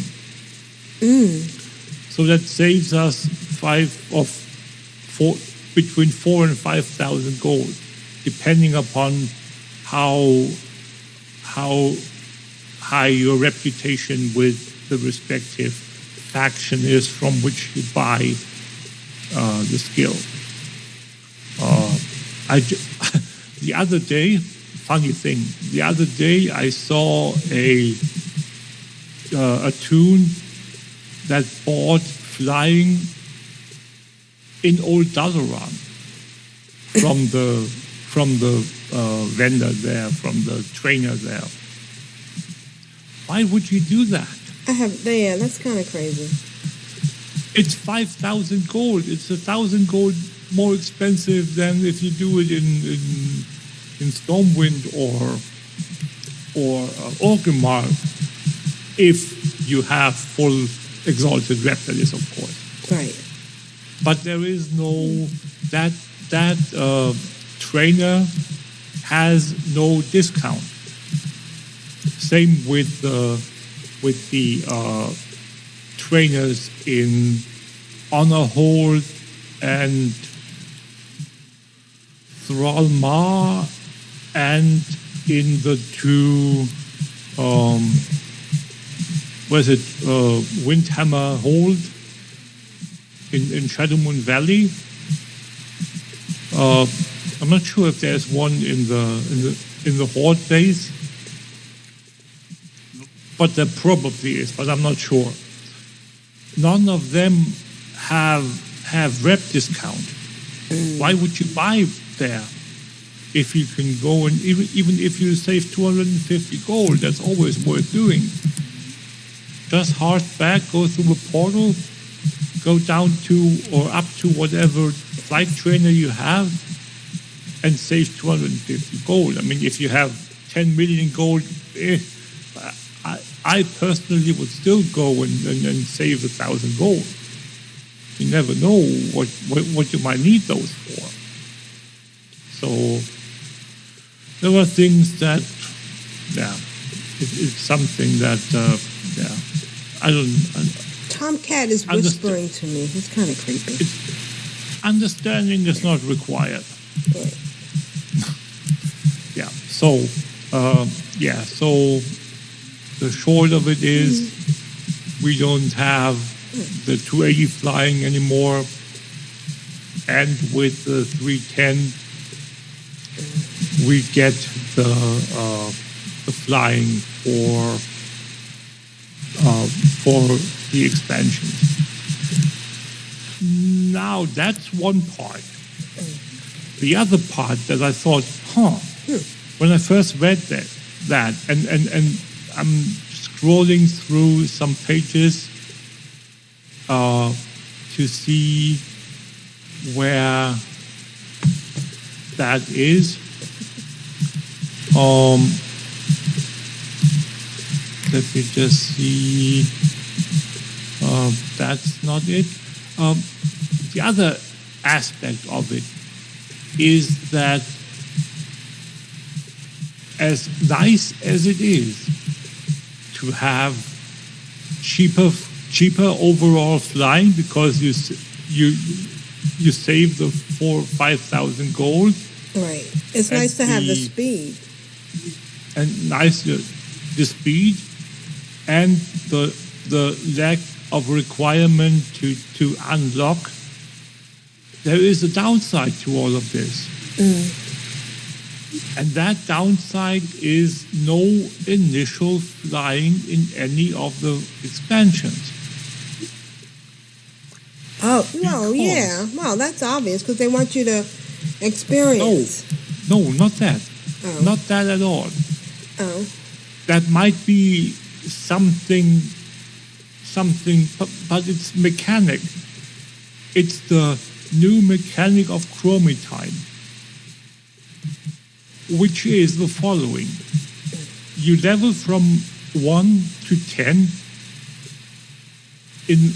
So that saves us between 4,000 and 5,000 gold, depending upon how high your reputation with the respective faction is from which you buy the skill. The other day, funny thing, the other day I saw a tune that bought flying in Old Dalaran from the vendor there, from the trainer there. Why would you do that? Yeah, that's kind of crazy. It's 5,000 gold. It's 1,000 gold more expensive than if you do it in Stormwind or Orgrimmar, if you have full exalted rep, that is, of course. Right. But there is no that trainer has no discount. Same with the trainers in Honor Hold and Thrallmar, and in the 2 Windhammer Hold in Shadowmoon Valley. I'm not sure if there's one in the Horde base, but there probably is, but I'm not sure. None of them have rep discount. Why would you buy there if you can go and even if you save 250 gold, that's always worth doing. Just hard back, go through a portal, go down to or up to whatever flight trainer you have, and save 250 gold. I mean, if you have 10 million gold, I personally would still go and save 1,000 gold. You never know what you might need those for. So there are things that, it's something that, I don't. Tomcat is whispering to me. He's kind of creepy. Understanding is not required. Right. So the short of it is we don't have the 280 flying anymore, and with the 310 we get the flying for the expansion. Now that's one part. The other part that I thought, when I first read that and I'm scrolling through some pages to see where that is. Let me just see. That's not it. The other aspect of it is that as nice as it is to have cheaper overall flying because you save the 4,000 or 5,000 gold. Right. It's nice to have the speed. And nice the speed and the lack of requirement to unlock. There is a downside to all of this. And that downside is no initial flying in any of the expansions. Oh, well, yeah. Well, that's obvious because they want you to experience. No, not that. Oh. Not that at all. Oh. That might be something, but it's mechanic. It's the new mechanic of chromitime, which is the following. You level from 1 to 10 in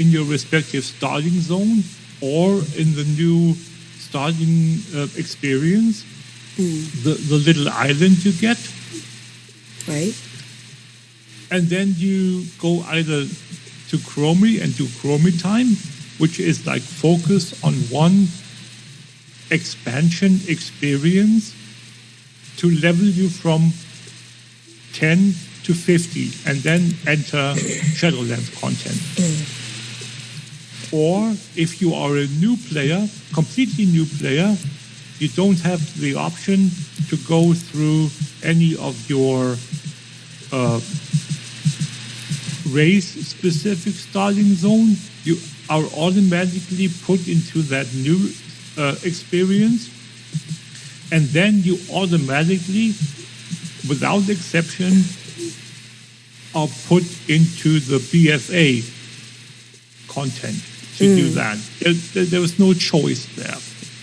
your respective starting zone or in the new starting experience, the little island you get. Right. And then you go either to Chromi and do Chromitime, which is like focus on one expansion experience to level you from 10 to 50 and then enter Shadowlands content. Or if you are a new player, completely new player, you don't have the option to go through any of your race-specific starting zone. You are automatically put into that new experience, and then you automatically, without exception, are put into the BFA content to do that. There was no choice there.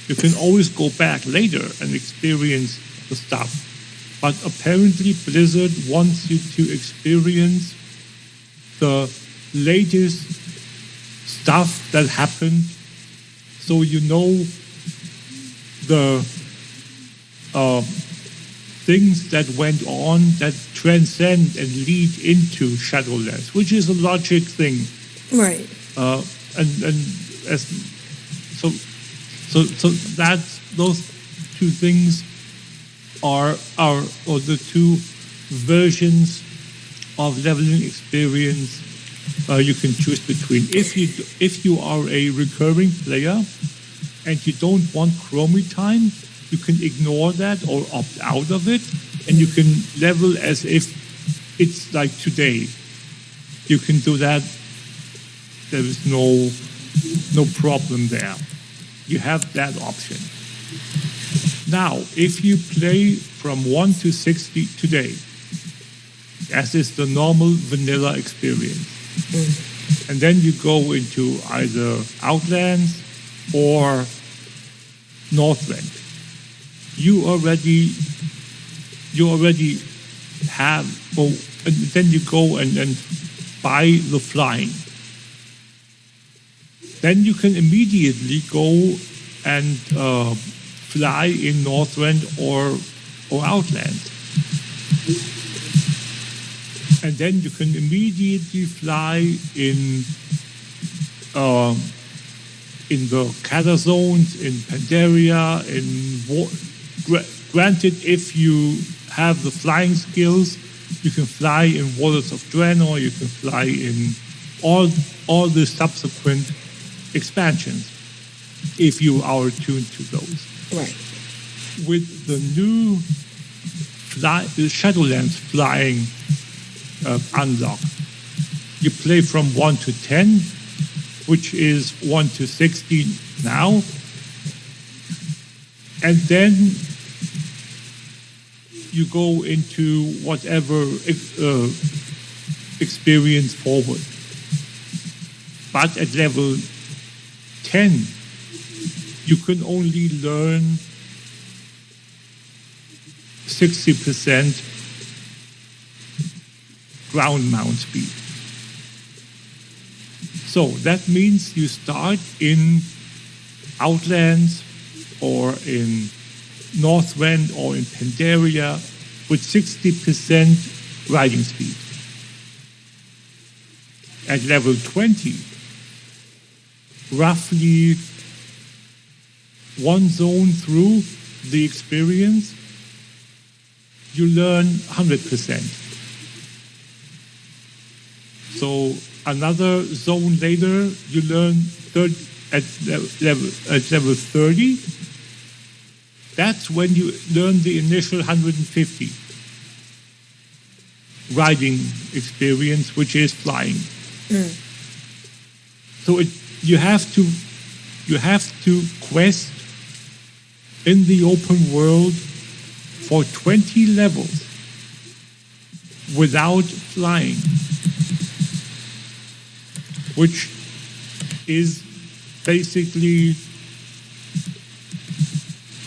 You can always go back later and experience the stuff. But apparently Blizzard wants you to experience the latest stuff that happened, so you know the things that went on that transcend and lead into Shadowlands, which is a logic thing. Right. So that's those two things are the two versions of leveling experience you can choose between. If you are a recurring player, and you don't want chromie time, you can ignore that or opt out of it, and you can level as if it's like today. You can do that. There is no problem there. You have that option. Now, if you play from 1 to 60 today, as is the normal vanilla experience, and then you go into either Outlands or Northrend, you already have, and then you go and buy the flying. Then you can immediately go and fly in Northrend or Outland. And then you can immediately fly in the Cather zones, in Pandaria, granted, if you have the flying skills, you can fly in Waters of Draenor, you can fly in all the subsequent expansions, if you are attuned to those. Right. With the new Shadowlands flying unlock, you play from 1 to 10, which is 1 to 60 now, and then you go into whatever experience forward. But at level 10, you can only learn 60% ground mount speed. So that means you start in Outlands or in Northrend or in Pandaria with 60% riding speed. At level 20, roughly one zone through the experience, you learn 100%. So another zone later, you learn at level 30. That's when you learn the initial 150 riding experience, which is flying. So you have to quest in the open world for 20 levels without flying, which is basically,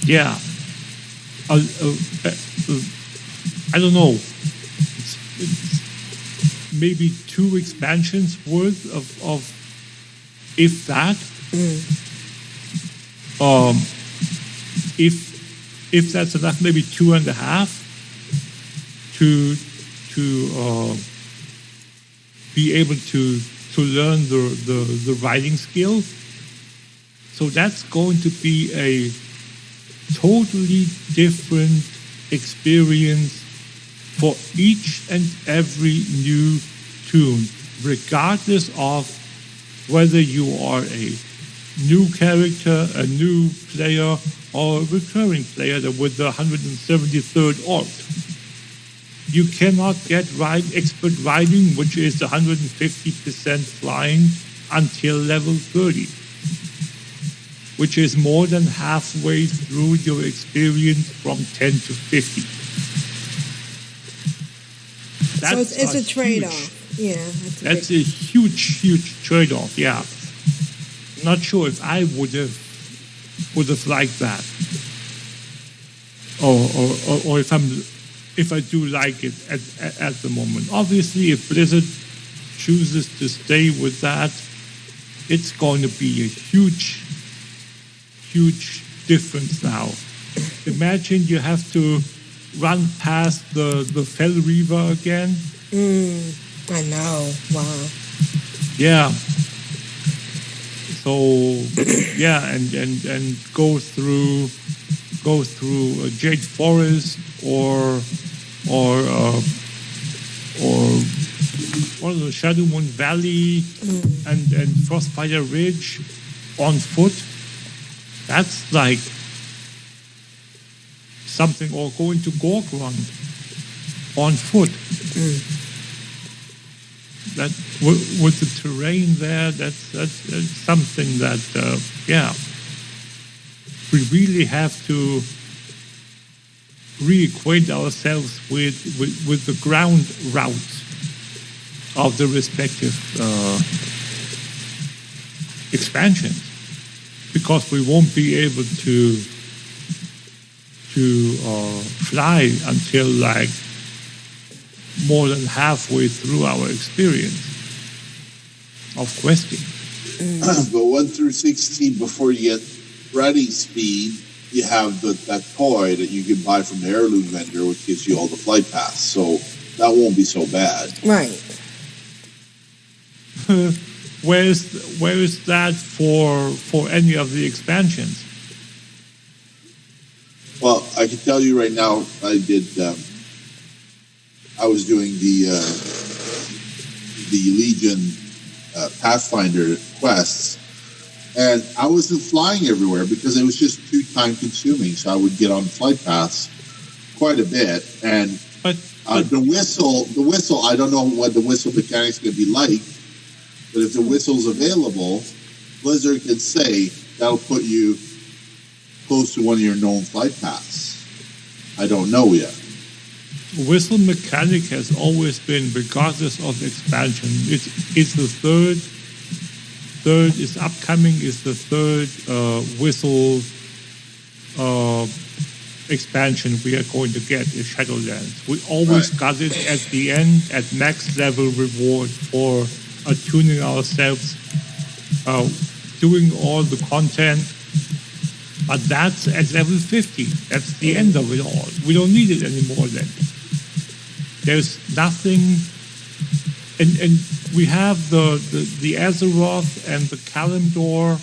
I don't know, it's maybe 2 expansions worth of if that. If that's enough, maybe 2.5 to be able to learn the riding skill. So that's going to be a totally different experience for each and every new tune, regardless of whether you are a new character, a new player, or a recurring player with the 173rd Alt. You cannot get expert riding, which is the 150% flying, until level 30, which is more than halfway through your experience from 10 to 50. So it's a trade-off. That's a huge trade-off, yeah. Not sure if I would have liked that, or if I do like it at the moment. Obviously, if Blizzard chooses to stay with that, it's going to be a huge difference now. Imagine you have to run past the Fell Reaver again. I know. Wow. Yeah. So and go through Jade Forest or the Shadowmoon Valley and Frostfire Ridge on foot. That's like something, or going to Gorgrond on foot. That with the terrain there, that's something that we really have to reacquaint ourselves with the ground routes of the respective expansions, because we won't be able to fly until like more than halfway through our experience of questing. But 1 through 16, before you get riding speed, you have that toy that you can buy from the heirloom vendor, which gives you all the flight paths. So that won't be so bad. Right. Where is that for any of the expansions? Well, I can tell you right now, I was doing the Legion Pathfinder quests, and I wasn't flying everywhere because it was just too time consuming. So I would get on flight paths quite a bit, and the whistle. I don't know what the whistle mechanics going to be like, but if the whistle's available, Blizzard can say that'll put you close to one of your known flight paths. I don't know yet. Whistle mechanic has always been, regardless of expansion, it's the third is upcoming, is the third whistle expansion we are going to get is Shadowlands. We always got it at the end at max level reward for attuning ourselves, doing all the content. But that's at level 50. That's the end of it all. We don't need it anymore then. There's nothing, and we have the Azeroth and the Kalimdor,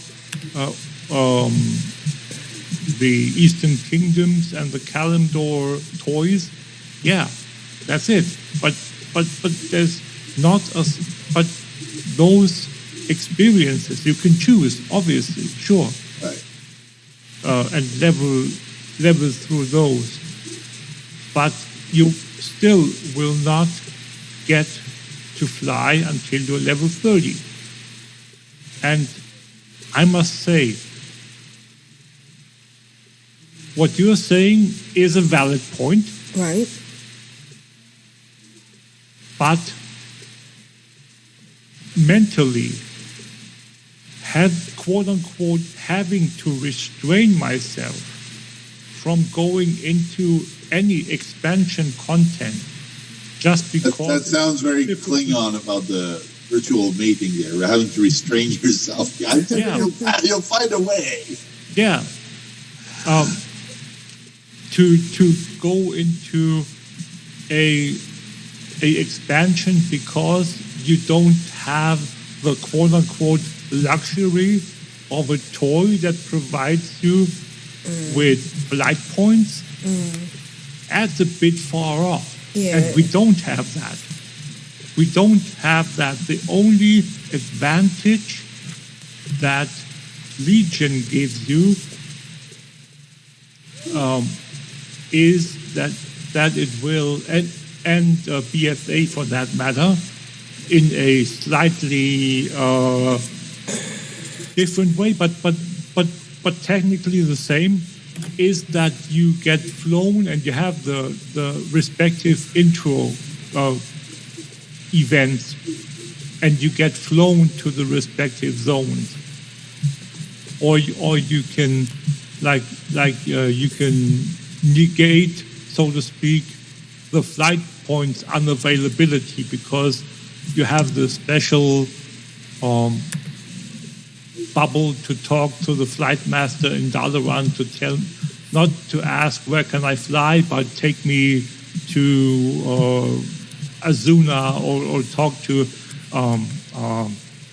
the Eastern Kingdoms and the Kalimdor toys. Yeah, that's it. But there's not but those experiences you can choose, obviously, sure. Right. And level through those, but you still will not get to fly until you're level 30. And I must say, what you're saying is a valid point. Right. But mentally, quote unquote, having to restrain myself from going into any expansion content just because... That sounds very Klingon about the ritual mating there, having to restrain yourself. You'll find a way. Yeah. To go into a expansion because you don't have the quote-unquote luxury of a toy that provides you with flight points, that's a bit far off. Yeah. And we don't have that. We don't have that. The only advantage that Legion gives you is that it will, and BFA for that matter, in a slightly different way, but technically the same, is that you get flown and you have the respective intro events, and you get flown to the respective zones, or you can you can negate, so to speak, the flight points unavailability because you have the special bubble to talk to the flight master in Dalaran to tell, not to ask where can I fly, but take me to Azuna, or talk to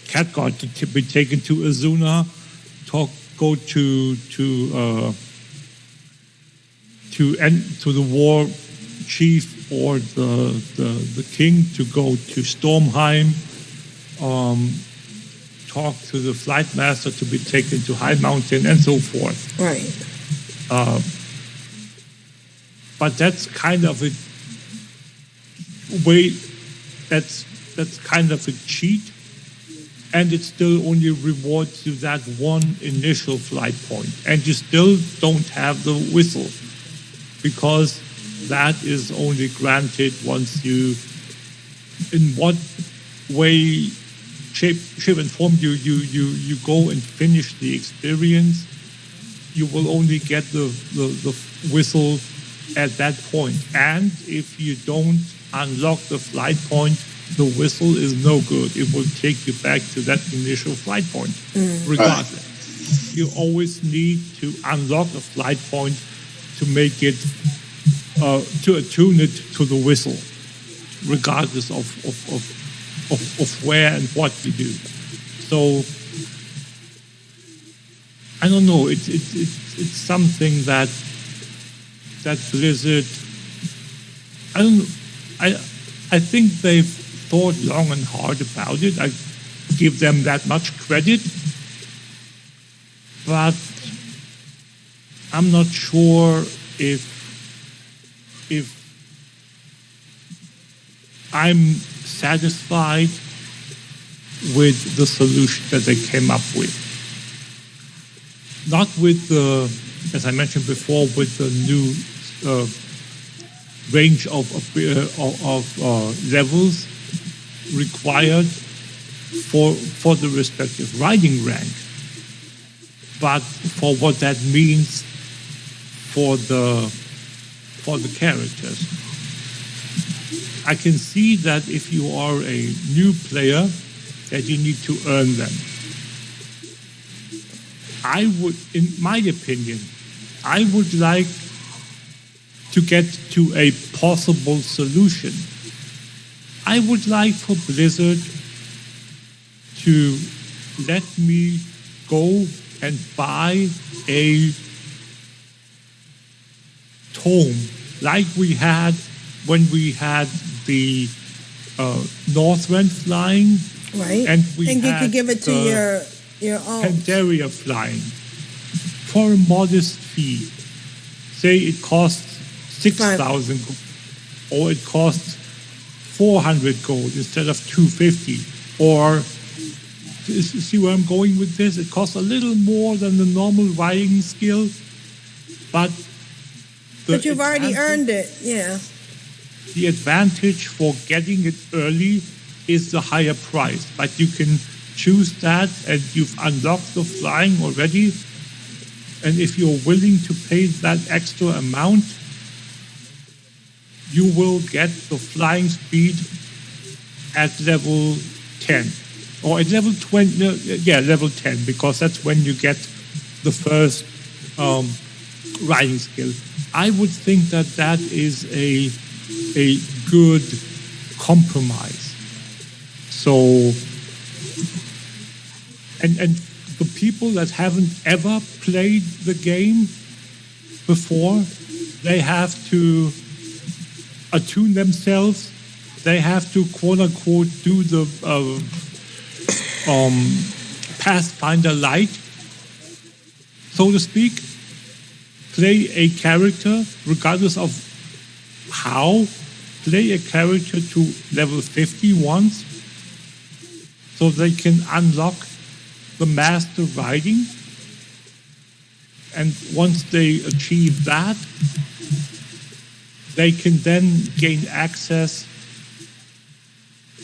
Catguard to be taken to Azuna, go to the war chief or the king to go to Stormheim, talk to the flight master to be taken to high mountain and so forth. Right. But that's kind of a way, that's kind of a cheat, and it still only rewards you that one initial flight point, and you still don't have the whistle, because that is only granted once you, in what way, shape and form you go and finish the experience, you will only get the whistle at that point. And if you don't unlock the flight point, the whistle is no good. It will take you back to that initial flight point, regardless. You always need to unlock a flight point to make it, to attune it to the whistle, regardless of where and what you do. So I don't know. It's something that Blizzard. I think they've thought long and hard about it. I give them that much credit, but I'm not sure if I'm satisfied with the solution that they came up with. Not with the, as I mentioned before, with the new range of levels required for the respective riding rank, but for what that means for the characters. I can see that if you are a new player, that you need to earn them. I would, in my opinion, I would like to get to a possible solution. I would like for Blizzard to let me go and buy a tome like we had when we had the Northrend flying. Right. And you could give it to your own. Pandaria flying for a modest fee. Say it costs 6,000 gold, or it costs 400 gold instead of 250. Or, see where I'm going with this? It costs a little more than the normal riding skill, but you've already earned it, yeah. The advantage for getting it early is the higher price, but you can choose that, and you've unlocked the flying already. And if you're willing to pay that extra amount, you will get the flying speed at level 10 or at level 20. Level 10, because that's when you get the first riding skill. I would think that is a good compromise. So, and the people that haven't ever played the game before, they have to attune themselves. They have to, quote unquote, do the Pathfinder Light, so to speak. Play a character, regardless of how, play a character to level 50 once, so they can unlock the master riding. And once they achieve that, they can then gain access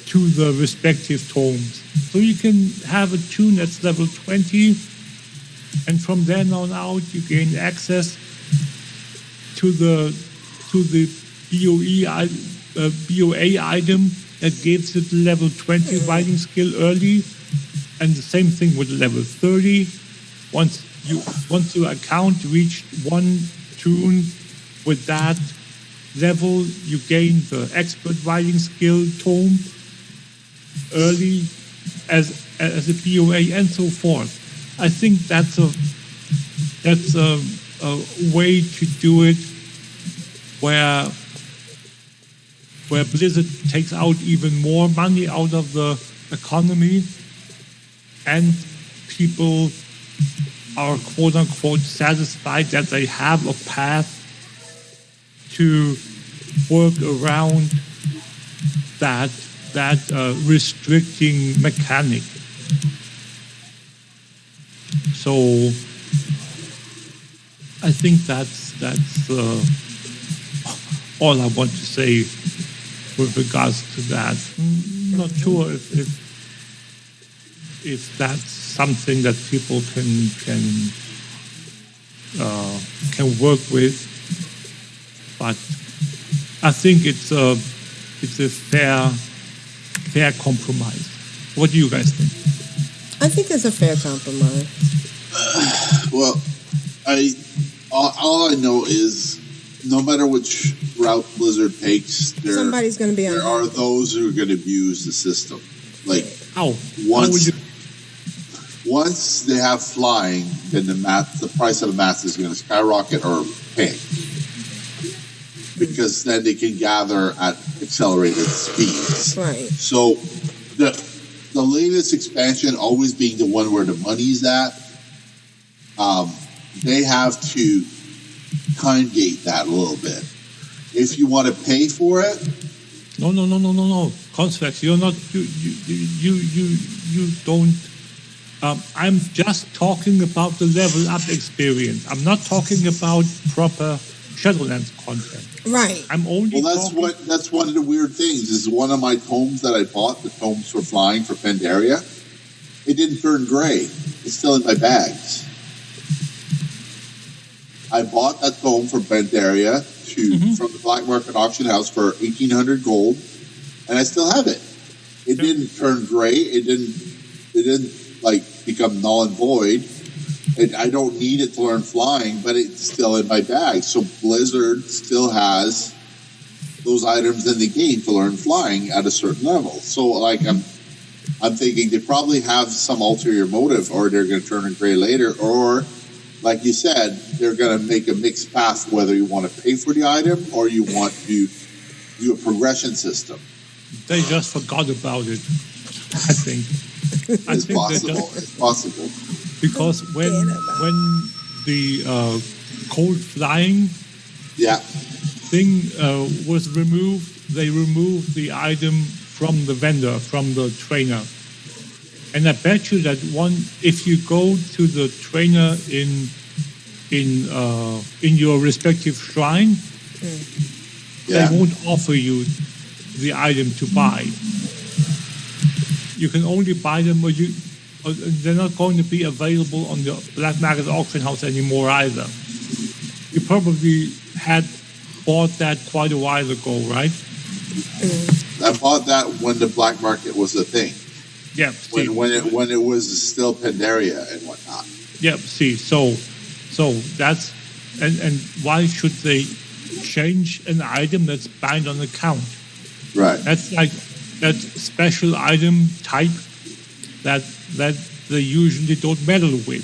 to the respective tomes. So you can have a tune that's level 20, and from then on out you gain access to the BOA item that gives it level 20 riding skill early, and the same thing with level 30. Once your account reached one tune with that level, you gain the expert riding skill tome early as a BOA, and so forth. I think that's a way to do it where Blizzard takes out even more money out of the economy, and people are quote-unquote satisfied that they have a path to work around that restricting mechanic. So I think that's all I want to say with regards to that. I'm not sure if that's something that people can work with, but I think it's a fair compromise. What do you guys think? I think it's a fair compromise. Well, all I know is no matter which route Blizzard takes, somebody's going to be there unhappy. are those who are going to abuse the system. Like how? Once they have flying, then the price of the mats is going to skyrocket or tank. Because then they can gather at accelerated speeds. Right. So the latest expansion always being the one where the money's at, they have to time gate that a little bit. If you want to pay for it, no. Consvex, you're not. You don't. I'm just talking about the level up experience. I'm not talking about proper Shadowlands content. Right. I'm only. Well, that's one of the weird things. Is one of my tomes that I bought, the tomes for flying for Pandaria. It didn't turn gray. It's still in my bags. I bought that tome for Pandaria from the black market auction house for 1,800 gold, and I still have it. It didn't turn gray. It didn't like become null and void. I don't need it to learn flying, but it's still in my bag. So Blizzard still has those items in the game to learn flying at a certain level. So like I'm thinking they probably have some ulterior motive, or they're going to turn it gray later, or like you said, they're going to make a mixed path whether you want to pay for the item or you want to do a progression system. They just forgot about it, I think. It's possible. Because when the cold flying thing was removed, they removed the item from the vendor, from the trainer. And I bet you that if you go to the trainer in your respective shrine, they won't offer you the item to buy. You can only buy them, or they're not going to be available on the black market auction house anymore either. You probably had bought that quite a while ago, right? I bought that when the black market was a thing. Yeah. When it was still Pandaria and whatnot. Yeah. See, so that's and why should they change an item that's bound on account? Right. That's like that special item type that they usually don't meddle with.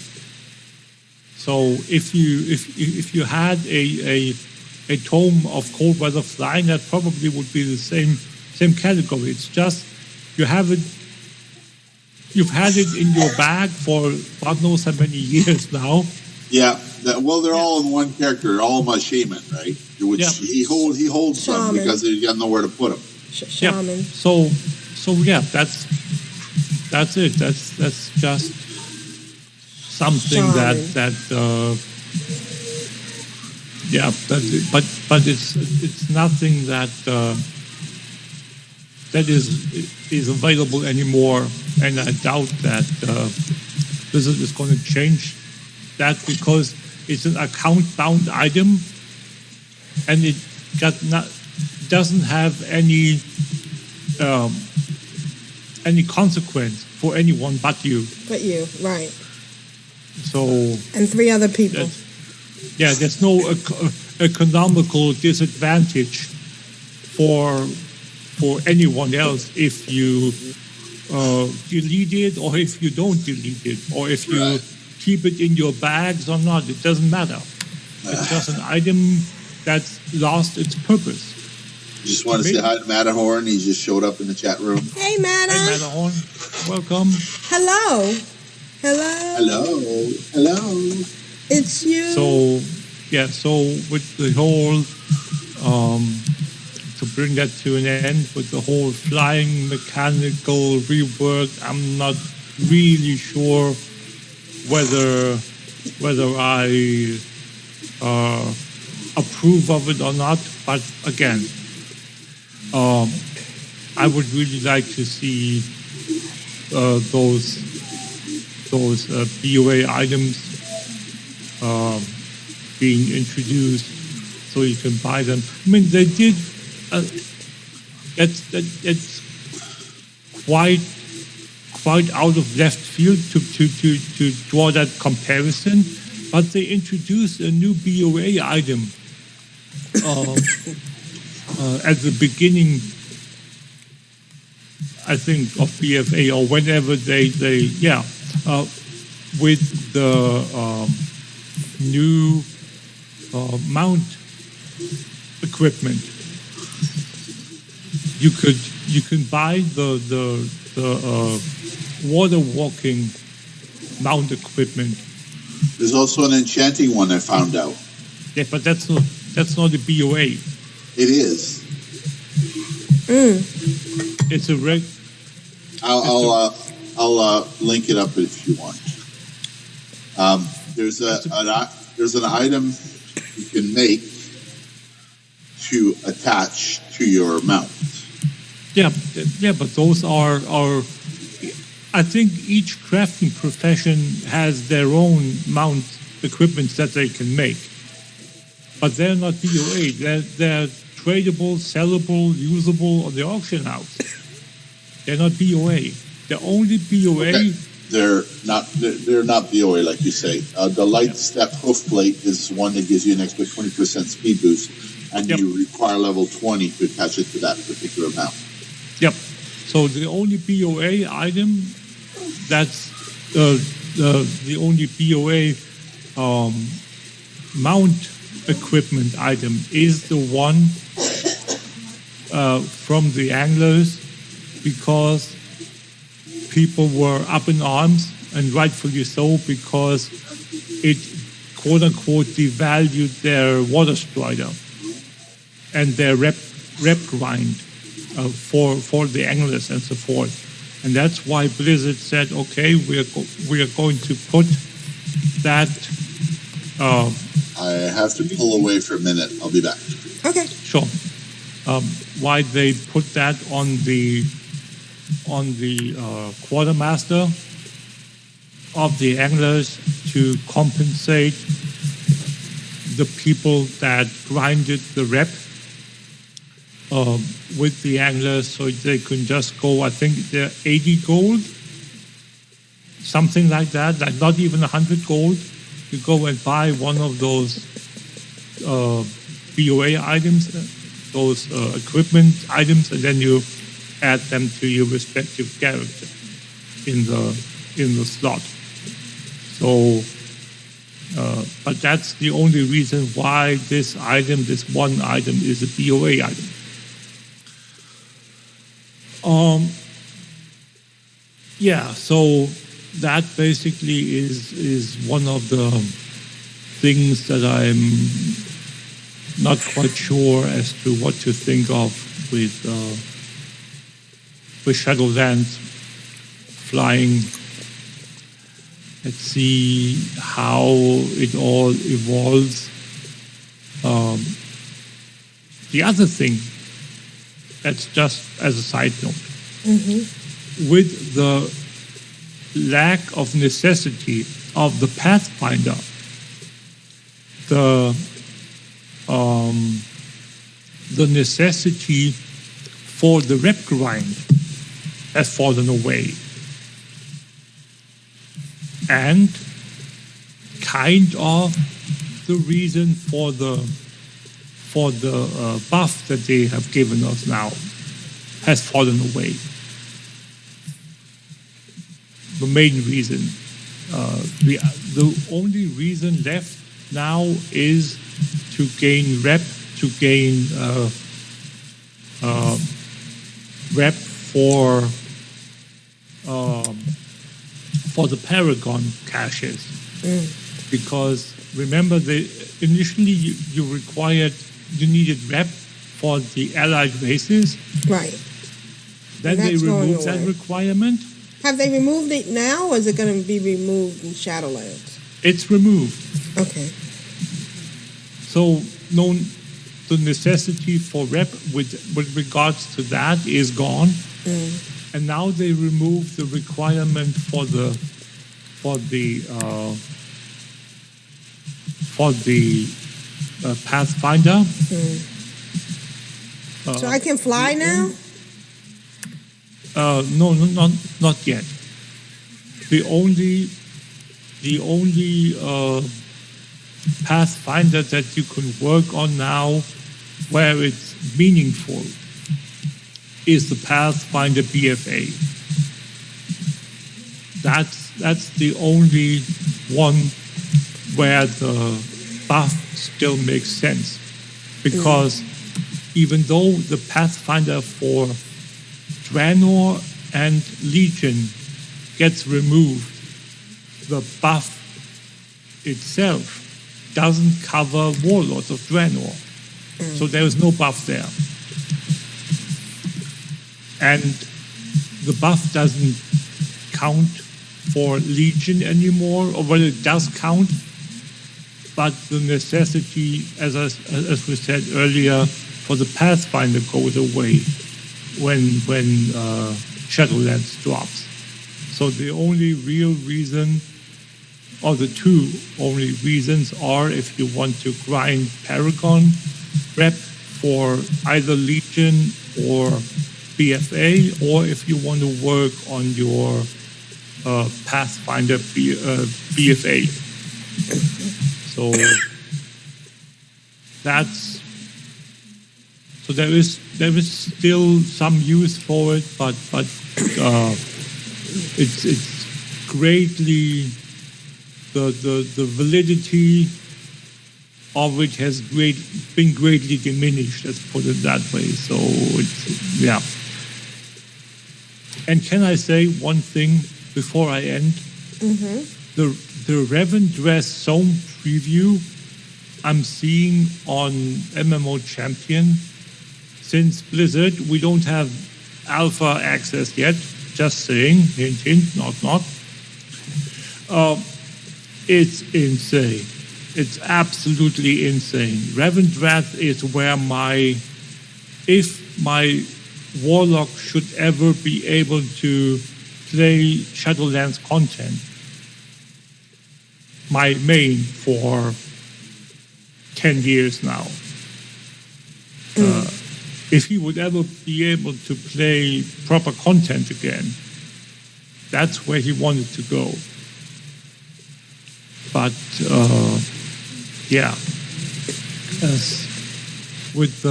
So if you had a tome of cold weather flying, that probably would be the same category. It's just you've had it in your bag for God knows how many years now. Yeah. They're all in one character. They're all my shaman, right? Which he holds them because he got nowhere to put them. Shaman. Yeah. So yeah, that's it. That's just something Shaman. but it's nothing that is available anymore, and I doubt that Blizzard is going to change that because it's an account-bound item, and it doesn't have any consequence for anyone but you. But you, right. So. And 3 other people. There's no economical disadvantage for anyone else if you delete it or if you don't delete it or if you keep it in your bags or not. It doesn't matter. It's just an item that's lost its purpose. Just want to say hi to Matterhorn. He just showed up in the chat room. Hey, Matter. Hey, Matterhorn. Welcome. Hello. Hello. Hello. It's you. So with the whole, to bring that to an end, with the whole flying mechanical rework, I'm not really sure whether I approve of it or not. But again, I would really like to see those BOA items being introduced so you can buy them. I mean, they did. It's quite out of left field to draw that comparison, but they introduced a new BOA item at the beginning, I think, of BFA, or whenever with the new mount equipment. You can buy the water walking mount equipment. There's also an enchanting one I found out. Yeah, but that's not a BOA. It is. It's a reg. I'll link it up if you want. There's an item you can make to attach to your mount. Yeah, but those are I think each crafting profession has their own mount equipment that they can make, but they're not BOA. They're tradable, sellable, usable on the auction house. They're not BOA. The only BOA. Okay. They're not BOA like you say. The light step hoof plate is one that gives you an extra 20% speed boost, and you require level 20 to attach it to that particular mount. Yep. So the only BOA item, that's the only BOA mount equipment item is the one from the anglers, because people were up in arms, and rightfully so, because it quote-unquote devalued their water strider and their rep grind for the anglers and so forth. And that's why Blizzard said, okay, we are going to put that... I have to pull away for a minute. I'll be back. Okay. Sure. Why they put that on the quartermaster of the anglers to compensate the people that grinded the rep with the anglers, so they can just go, I think they're 80 gold, something like that, like not even 100 gold. You go and buy one of those BOA items, those equipment items, and then you add them to your respective character in the slot. So, but that's the only reason why this one item is a BOA item. So that basically is one of the things that I'm not quite sure as to what to think of with Shadowlands flying. Let's see how it all evolves. The other thing, that's just as a side note, with the lack of necessity of the Pathfinder, the necessity for the rep grind has fallen away. And kind of the reason for the buff that they have given us now has fallen away. The main reason, the only reason left now is to gain rep, for the Paragon caches. Because remember, initially you needed rep for the allied races. Right. Then they removed that requirement. Have they removed it now, or is it going to be removed in Shadowlands? It's removed. Okay. So the necessity for rep with regards to that is gone. And now they remove the requirement for the Pathfinder. So I can fly now? No, not yet. The only Pathfinder that you can work on now, where it's meaningful, is the Pathfinder BFA. That's the only one where the buff still makes sense, because even though the Pathfinder for Draenor and Legion gets removed, the buff itself doesn't cover Warlords of Draenor. So there is no buff there. And the buff doesn't count for Legion anymore, or well, it does count, but the necessity, as we said earlier, for the Pathfinder goes away when Shadowlands drops. So the only real reason, or the two only reasons, are if you want to grind Paragon rep for either Legion or BFA, or if you want to work on your Pathfinder BFA. So there is still some use for it, but it's greatly the validity of it has been greatly diminished. Let's put it that way. So it's, yeah. And can I say one thing before I end? The Revendreth Zone preview I'm seeing on MMO Champion. Since Blizzard, we don't have alpha access yet. Just saying, hint, hint, not. It's insane. It's absolutely insane. Revendreth is where if my Warlock should ever be able to play Shadowlands content, my main for 10 years now. If he would ever be able to play proper content again, that's where he wanted to go. But with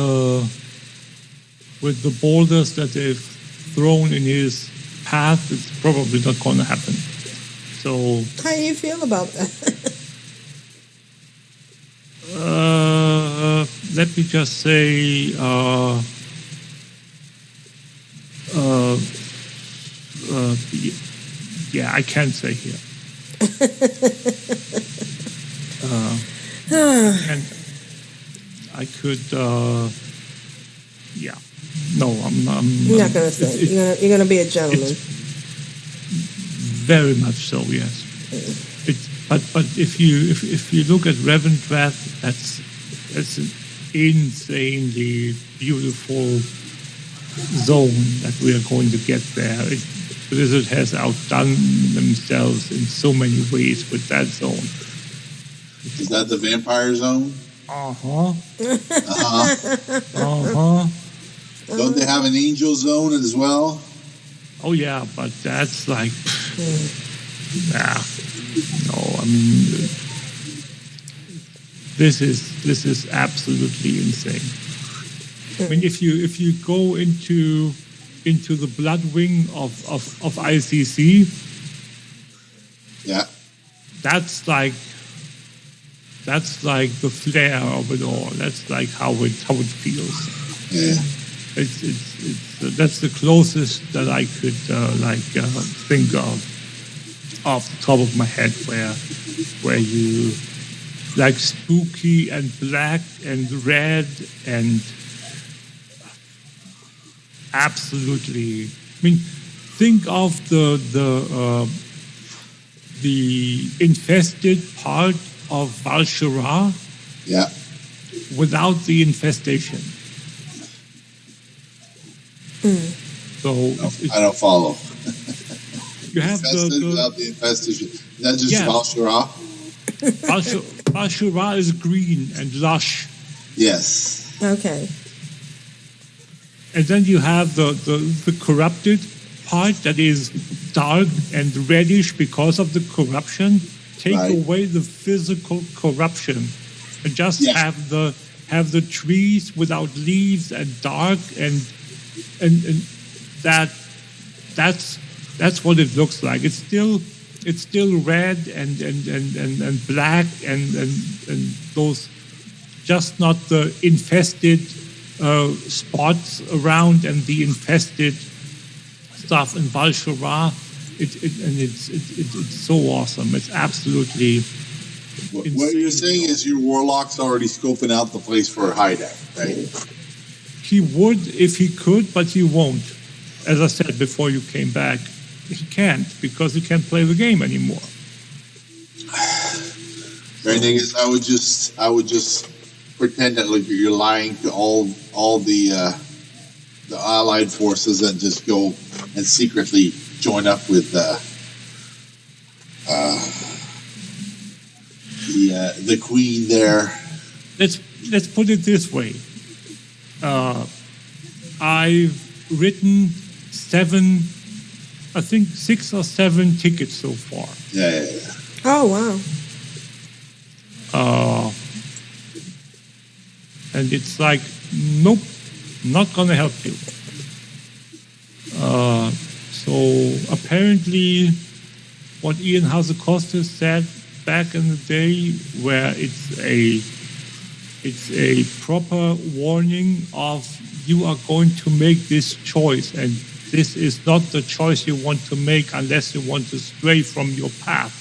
the boulders that they've thrown in his path, it's probably not going to happen. So how do you feel about that? Let me just say, I can't say here. And I could, no, I'm You're not going to say. You're going to be a gentleman. Very much so, yes. But if you look at Revendreth, that's an insanely beautiful zone that we are going to get there. Blizzard has outdone themselves in so many ways with that zone. Is that the vampire zone? Don't they have an angel zone as well? Oh yeah, but that's like, no, I mean, this is absolutely insane. I mean, if you go into the blood wing of ICC, that's like the flair of it all. That's like how it feels. Yeah. It's that's the closest that I could think of. off the top of my head where you like spooky and black and red and absolutely. I mean, think of the infested part of Val'Sharah. Yeah. Without the infestation. So I don't follow. You have without the infestation. Is that just Val'Sharah? Val'Sharah is green and lush. Yes. Okay. And then you have the corrupted part that is dark and reddish because of the corruption. Take away the physical corruption and just have the trees without leaves and dark and that's what it looks like. It's still red and black and those, just not the infested spots around and the infested stuff in Val'Sharah. It's so awesome. It's absolutely insane. What you're saying is your warlock's already scoping out the place for a hideout, right? He would if he could, but he won't. As I said before you came back, he can't because he can't play the game anymore. The thing is, I would just pretend that like you're lying to all the allied forces and just go and secretly join up with the queen there. Let's put it this way. I've written 6 or 7 tickets so far. Yeah. Oh, wow. And it's like, nope, not going to help you. So apparently what Ian Hazacosta said back in the day, where it's a proper warning of you are going to make this choice, and this is not the choice you want to make unless you want to stray from your path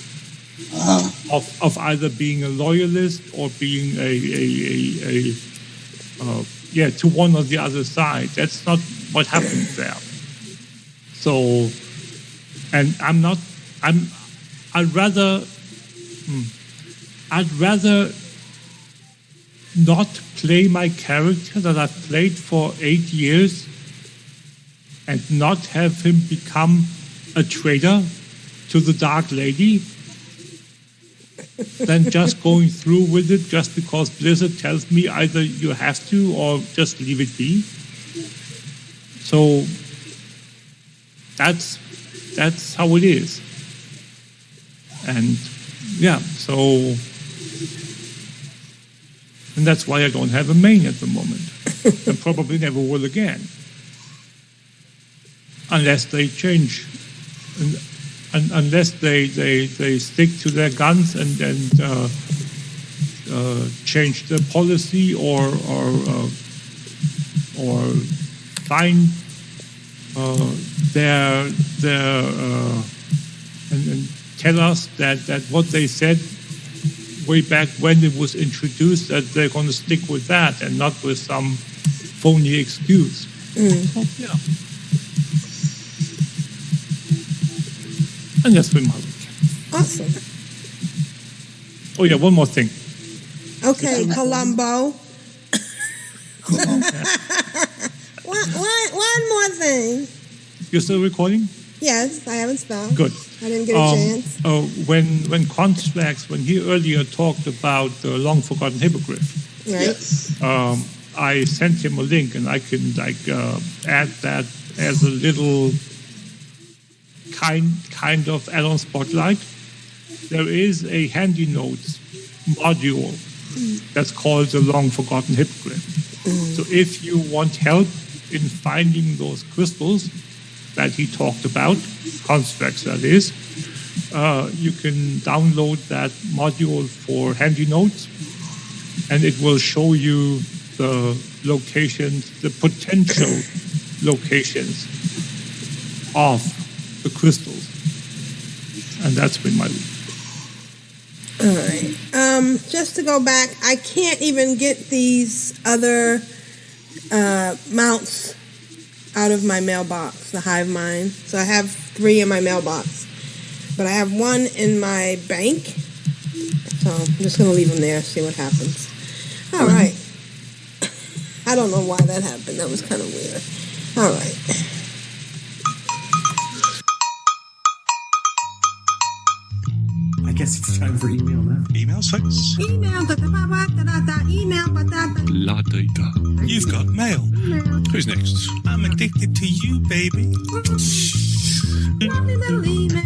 of either being a loyalist or being to one or the other side. That's not what happens there. So, and I'd rather not play my character that I've played for 8 years and not have him become a traitor to the Dark Lady than just going through with it just because Blizzard tells me either you have to or just leave it be. So that's how it is. And and that's why I don't have a main at the moment. And probably never will again. Unless they change. And unless they stick to their guns and change their policy or find and tell us that what they said way back when it was introduced, that they're going to stick with that and not with some phony excuse. So, yeah. And that's been my week. Awesome. Oh yeah, one more thing. Okay, Columbo. One more thing. You're still recording? Yes, I haven't stopped. Good. I didn't get a chance. When Constructs, when he earlier talked about the long forgotten hippogriff, Right. Yes. I sent him a link, and I can add that as a little kind of add-on spotlight. There is a handy notes module that's called the long forgotten hippogriff. So if you want help in finding those crystals that he talked about, constructs that is, you can download that module for handy notes, and it will show you the locations, the potential locations of the crystals. And that's been my week. All right. Just to go back, I can't even get these other mounts out of my mailbox, the hive mind. So I have 3 in my mailbox, but I have 1 in my bank. So I'm just going to leave them there, see what happens. All right. I don't know why that happened. That was kind of weird. All right. I guess it's time for email now. Emails, folks? Email. Email. La data. You've got mail. Who's next? I'm addicted to you, baby. Lovely little email.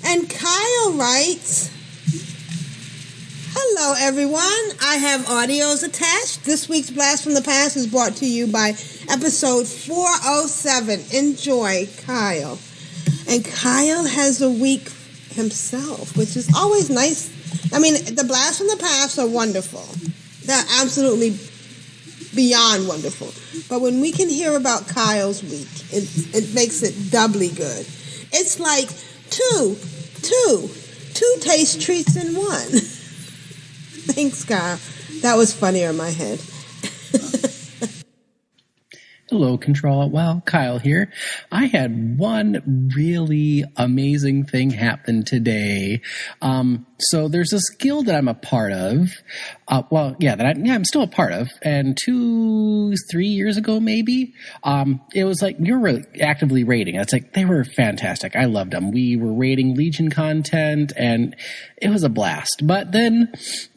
And Kyle writes, hello, everyone. I have audios attached. This week's Blast from the Past is brought to you by episode 407. Enjoy, Kyle. And Kyle has a week himself, which is always nice. I mean, the Blast from the Past are wonderful. They're absolutely beyond wonderful. But when we can hear about Kyle's week, it makes it doubly good. It's like two taste treats in one. Thanks, Kyle. That was funnier in my head. Hello, Control. Well, Kyle here. I had one really amazing thing happen today. So there's this guild that I'm a part of. I'm still a part of. And 2-3 years ago, maybe, it was like, you're really actively raiding. It's like, they were fantastic. I loved them. We were raiding Legion content, and it was a blast. But then,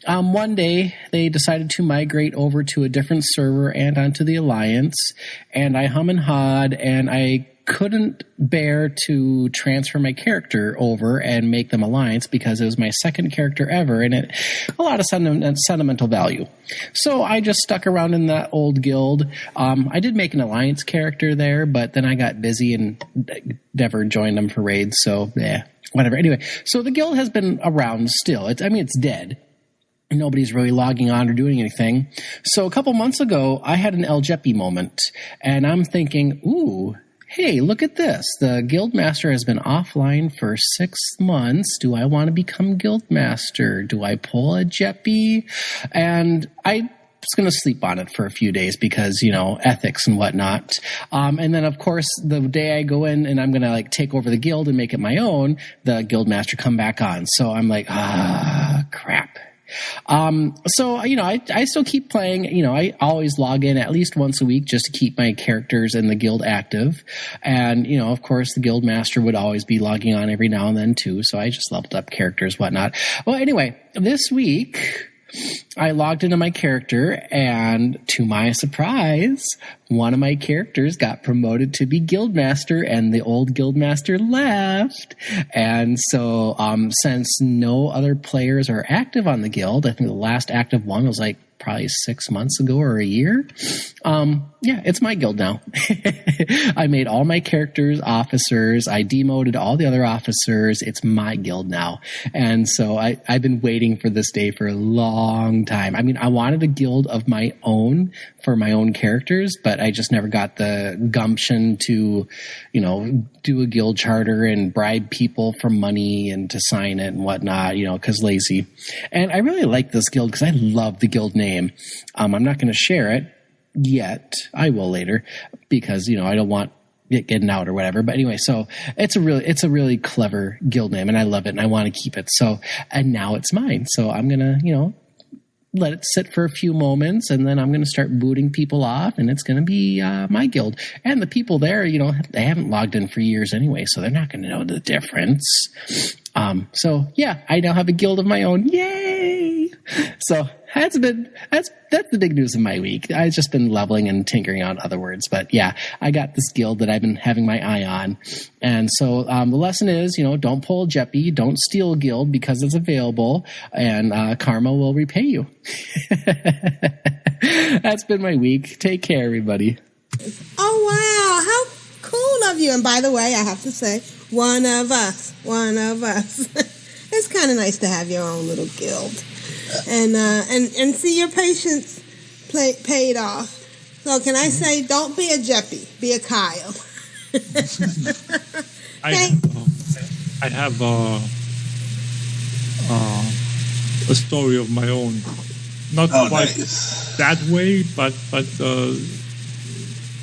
one day, they decided to migrate over to a different server and onto the Alliance, and I hum and hawed, and I couldn't bear to transfer my character over and make them Alliance because it was my second character ever, and it a lot of sentimental value. So I just stuck around in that old guild. I did make an Alliance character there, but then I got busy and never joined them for raids, so whatever. Anyway, so the guild has been around still. It's dead. Nobody's really logging on or doing anything. So a couple months ago, I had an El Jeppy moment, and I'm thinking, ooh, hey, look at this. The Guildmaster has been offline for 6 months. Do I want to become Guildmaster? Do I pull a Jeppy? And I was going to sleep on it for a few days because, ethics and whatnot. And then, of course, the day I go in and I'm going to take over the guild and make it my own, the Guildmaster come back on. So I'm like, crap. So, I still keep playing. I always log in at least once a week just to keep my characters in the guild active. And, of course, the guild master would always be logging on every now and then too. So I just leveled up characters, whatnot. Well, anyway, this week I logged into my character, and to my surprise, one of my characters got promoted to be Guildmaster, and the old Guildmaster left. And so, since no other players are active on the guild, I think the last active one was probably 6 months ago or a year. It's my guild now. I made all my characters officers. I demoted all the other officers. It's my guild now. And so I've been waiting for this day for a long time. I mean, I wanted a guild of my own for my own characters, but I just never got the gumption to, do a guild charter and bribe people for money and to sign it and whatnot, because lazy. And I really like this guild because I love the guild name. I'm not going to share it yet. I will later because, I don't want it getting out or whatever. But anyway, so it's a really clever guild name, and I love it, and I want to keep it. So, and now it's mine. So I'm going to, let it sit for a few moments, and then I'm going to start booting people off, and it's going to be my guild. And the people there, they haven't logged in for years anyway, so they're not going to know the difference. I now have a guild of my own. Yay! So that's the big news of my week. I've just been leveling and tinkering on other words, but I got this guild that I've been having my eye on. And so the lesson is, don't pull a Jeppy, don't steal a guild because it's available, and karma will repay you. That's been my week. Take care, everybody. Oh, wow. How cool of you. And by the way, I have to say, one of us. It's kind of nice to have your own little guild. And see your patience paid off. So can I say, don't be a Jeppy, be a Kyle. I have a story of my own. Not quite that way, but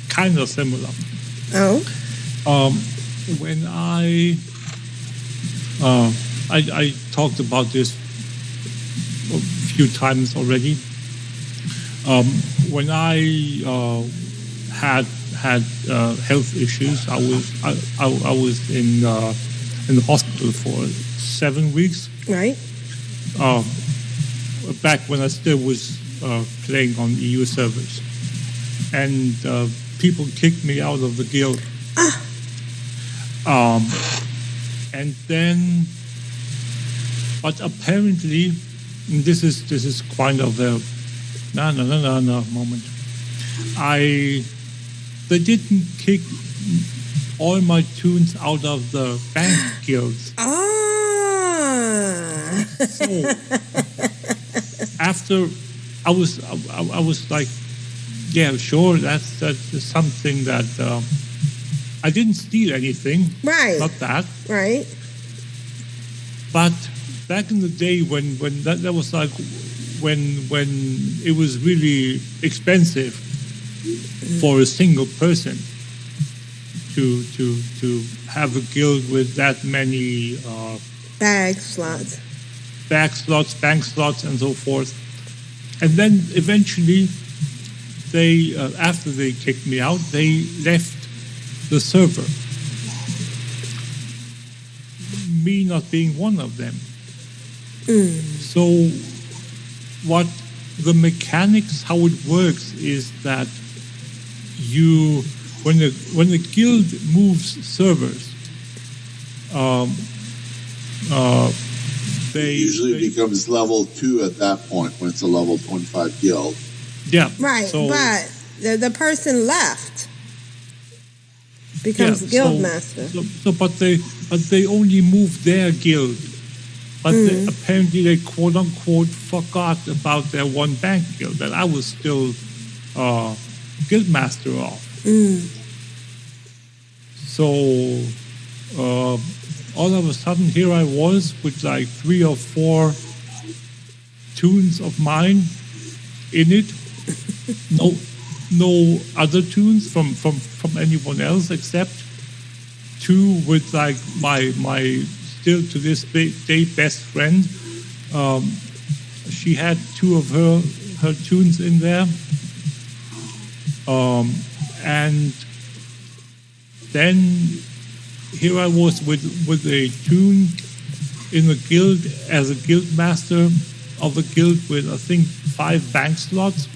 kind of similar. Oh. When I talked about this a few times already. When I had health issues, I was in the hospital for 7 weeks. Right. Back when I still was playing on EU servers, and people kicked me out of the guild. And then, but apparently, this is kind of a no moment. They didn't kick all my tunes out of the bank guilds. So after I was like, yeah, sure, that's something that I didn't steal anything. Right. Not that. Right. But back in the day when that was like when it was really expensive for a single person to have a guild with that many bank slots, bank slots, and so forth. And then eventually, they after they kicked me out, they left the server. Me not being one of them. So, what the mechanics, how it works, is that you, when the guild moves servers, they usually becomes level 2 at that point when it's a level 25 guild. Yeah. Right, so, but the person left becomes guild master. But they only moved their guild. But apparently they quote unquote forgot about their one bank guild that I was still guild master of. So all of a sudden here I was with like 3 or 4 tunes of mine in it. No other tunes from anyone else except 2 with like my still to this day best friend. She had 2 of her tunes in there. And then here I was with a tune in a guild as a guild master of a guild with I think 5 bank slots,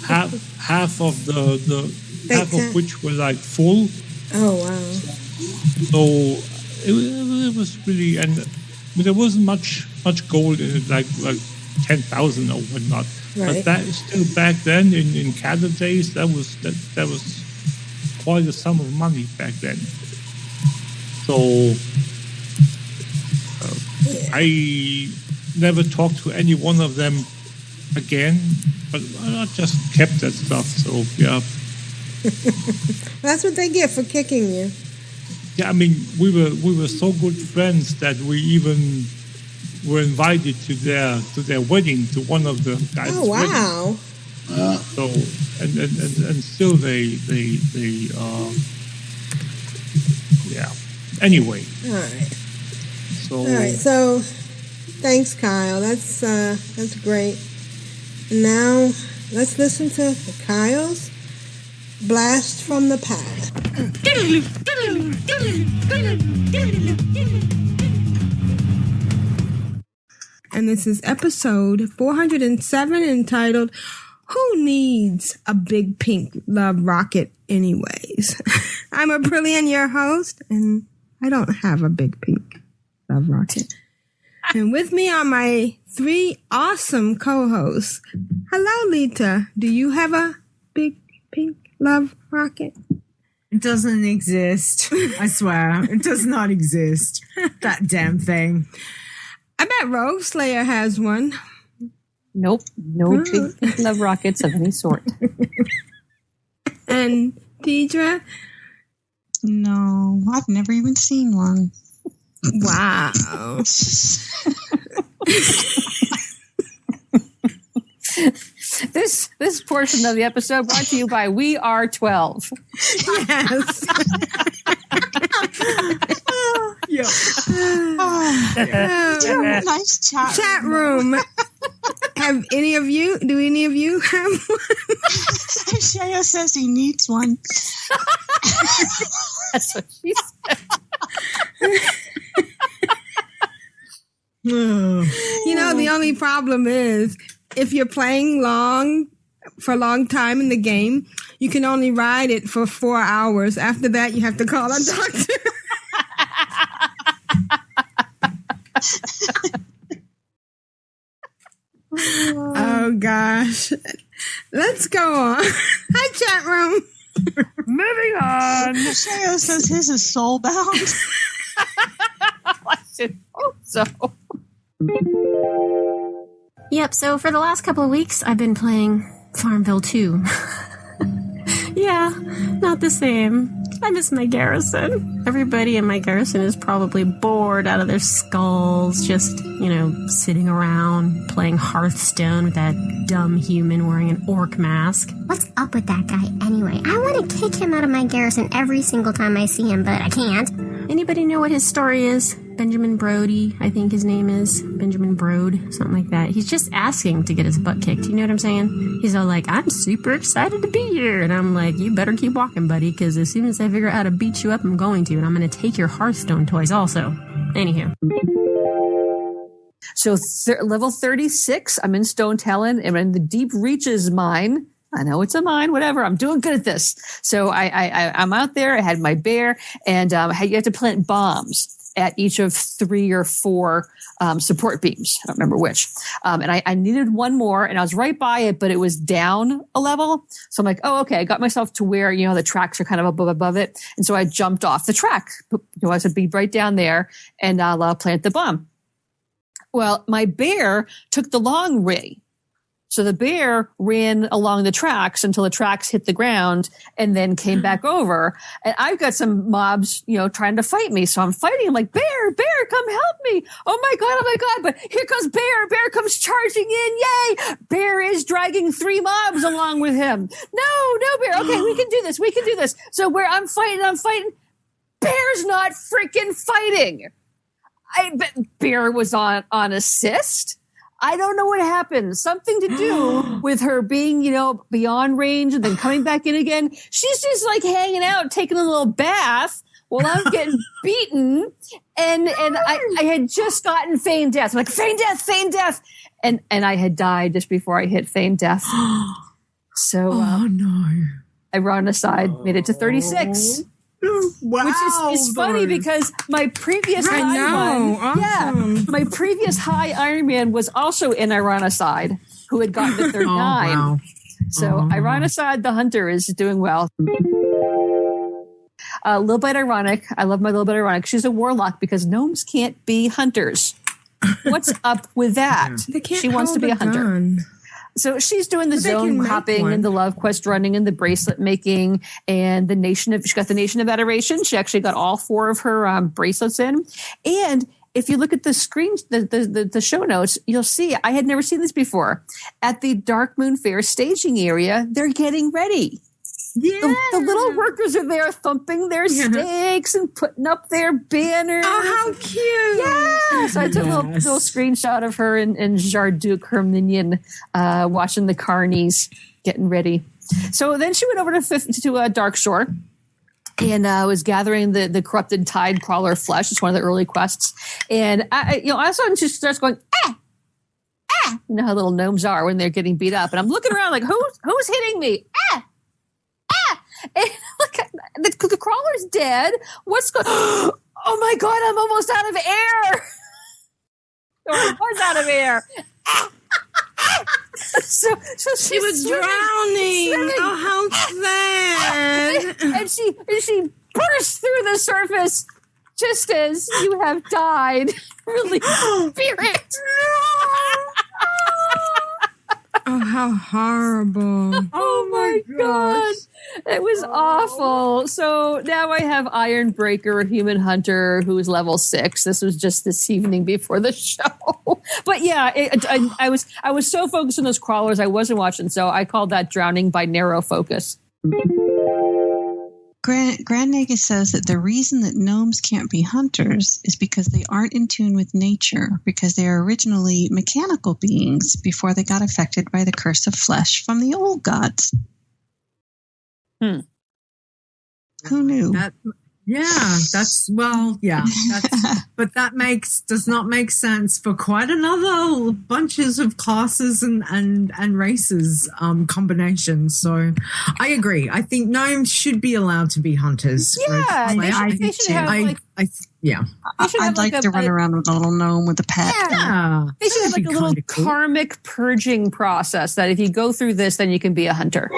half of half of which were like full. Oh wow! So it was really, and I mean, there wasn't much gold in it, like 10,000 or whatnot. Right. But that still back then in Canada days, that was quite a sum of money back then. So I never talked to any one of them again, but I just kept that stuff. So yeah. That's what they get for kicking you. Yeah, I mean, we were so good friends that we even were invited to their wedding, to one of the guys' Oh wow! So and still they yeah. Anyway. All right. So thanks, Kyle. That's great. Now let's listen to Kyle's Blast from the Past. And this is episode 407 entitled, Who Needs a Big Pink Love Rocket Anyways? I'm Aprillian, your host, and I don't have a big pink love rocket. And with me are my 3 awesome co-hosts. Hello, Lita. Do you have a big pink love rocket? It doesn't exist. I swear. It does not exist. That damn thing. I bet Rogue Slayer has one. Nope. No big pink love rockets of any sort. And Deidre? No, I've never even seen one. Wow. This portion of the episode brought to you by We Are 12. Yes. Nice chat room. Do any of you have one? Shaya says he needs one. That's what she said. The only problem is if you're playing for a long time in the game, you can only ride it for 4 hours. After that, you have to call a doctor. Oh gosh. Let's go on. Hi, chat room. Moving on. Shaya says his is soul-bound. I should hope so. Yep, so for the last couple of weeks, I've been playing Farmville 2. Yeah, not the same. I miss my garrison. Everybody in my garrison is probably bored out of their skulls, just, sitting around playing Hearthstone with that dumb human wearing an orc mask. What's up with that guy anyway? I want to kick him out of my garrison every single time I see him, but I can't. Anybody know what his story is? Benjamin Brody, I think his name is. Benjamin Brode, something like that. He's just asking to get his butt kicked. You know what I'm saying? He's all like, I'm super excited to be here. And I'm like, you better keep walking, buddy, because as soon as I figure out how to beat you up, I'm going to. And I'm going to take your Hearthstone toys also. Anywho. So level 36, I'm in Stone Talon. I'm in the Deep Reaches mine. I know it's a mine, whatever. I'm doing good at this. So I'm out there. I had my bear, and you have to plant bombs at each of 3 or 4 support beams. I don't remember which. And I needed one more, and I was right by it, but it was down a level. So I'm like, oh, okay. I got myself to where, the tracks are kind of above it. And so I jumped off the track. I said, be right down there, and I'll plant the bomb. Well, my bear took the long way. So the bear ran along the tracks until the tracks hit the ground and then came back over. And I've got some mobs, trying to fight me. So I'm fighting. I'm like, bear, come help me. Oh my God. But here comes bear. Bear comes charging in. Yay. Bear is dragging 3 mobs along with him. No, bear. Okay, we can do this. So where I'm fighting. Bear's not freaking fighting. I bet bear was on assist. I don't know what happened. Something to do with her being, beyond range and then coming back in again. She's just like hanging out, taking a little bath while I'm getting beaten. And I had just gotten feign death. I'm like, feign death. And I had died just before I hit feign death. So, no. I ran aside, made it to 36. Wow, which is funny because my previous my previous high Iron Man was also in Ironicide, who had gotten to 39. Wow. So Ironicide the Hunter is doing well. A little bit ironic. I love my little bit ironic. She's a warlock because gnomes can't be hunters. What's up with that? She wants to be a hunter. Gun. So she's doing the zone hopping and the love quest running and the bracelet making and she got the Nation of Adoration. She actually got all 4 of her bracelets in. And if you look at the screen, the show notes, you'll see, I had never seen this before. At the Dark Moon Fair staging area, they're getting ready. Yeah. The little workers are there thumping their stakes and putting up their banners. Oh, how cute. Yeah. So I took a little screenshot of her and Jarduke, her minion, watching the carnies getting ready. So then she went over to Dark Shore and was gathering the corrupted tide crawler flesh. It's one of the early quests. And I saw her and she starts going, ah! You know how little gnomes are when they're getting beat up. And I'm looking around like, who's hitting me? Ah! And look, the crawler's dead. What's going? Oh my God! I'm almost out of air. Or I was out of air. so she was drowning. Oh, how sad! and she burst through the surface just as you have died. Really, spirit. Oh, how horrible. Oh my God. It was awful. So now I have Ironbreaker, Human Hunter, who is level 6. This was just this evening before the show. But yeah, I was so focused on those crawlers, I wasn't watching. So I called that drowning by narrow focus. Grand Nagus says that the reason that gnomes can't be hunters is because they aren't in tune with nature, because they are originally mechanical beings before they got affected by the curse of flesh from the old gods. Who knew? But that does not make sense for quite another bunches of classes and races combinations. So I agree. I think gnomes should be allowed to be hunters. Yeah, they should have I'd like to run around with a little gnome with a pet. Yeah. They should have like a little karmic purging process that if you go through this, then you can be a hunter.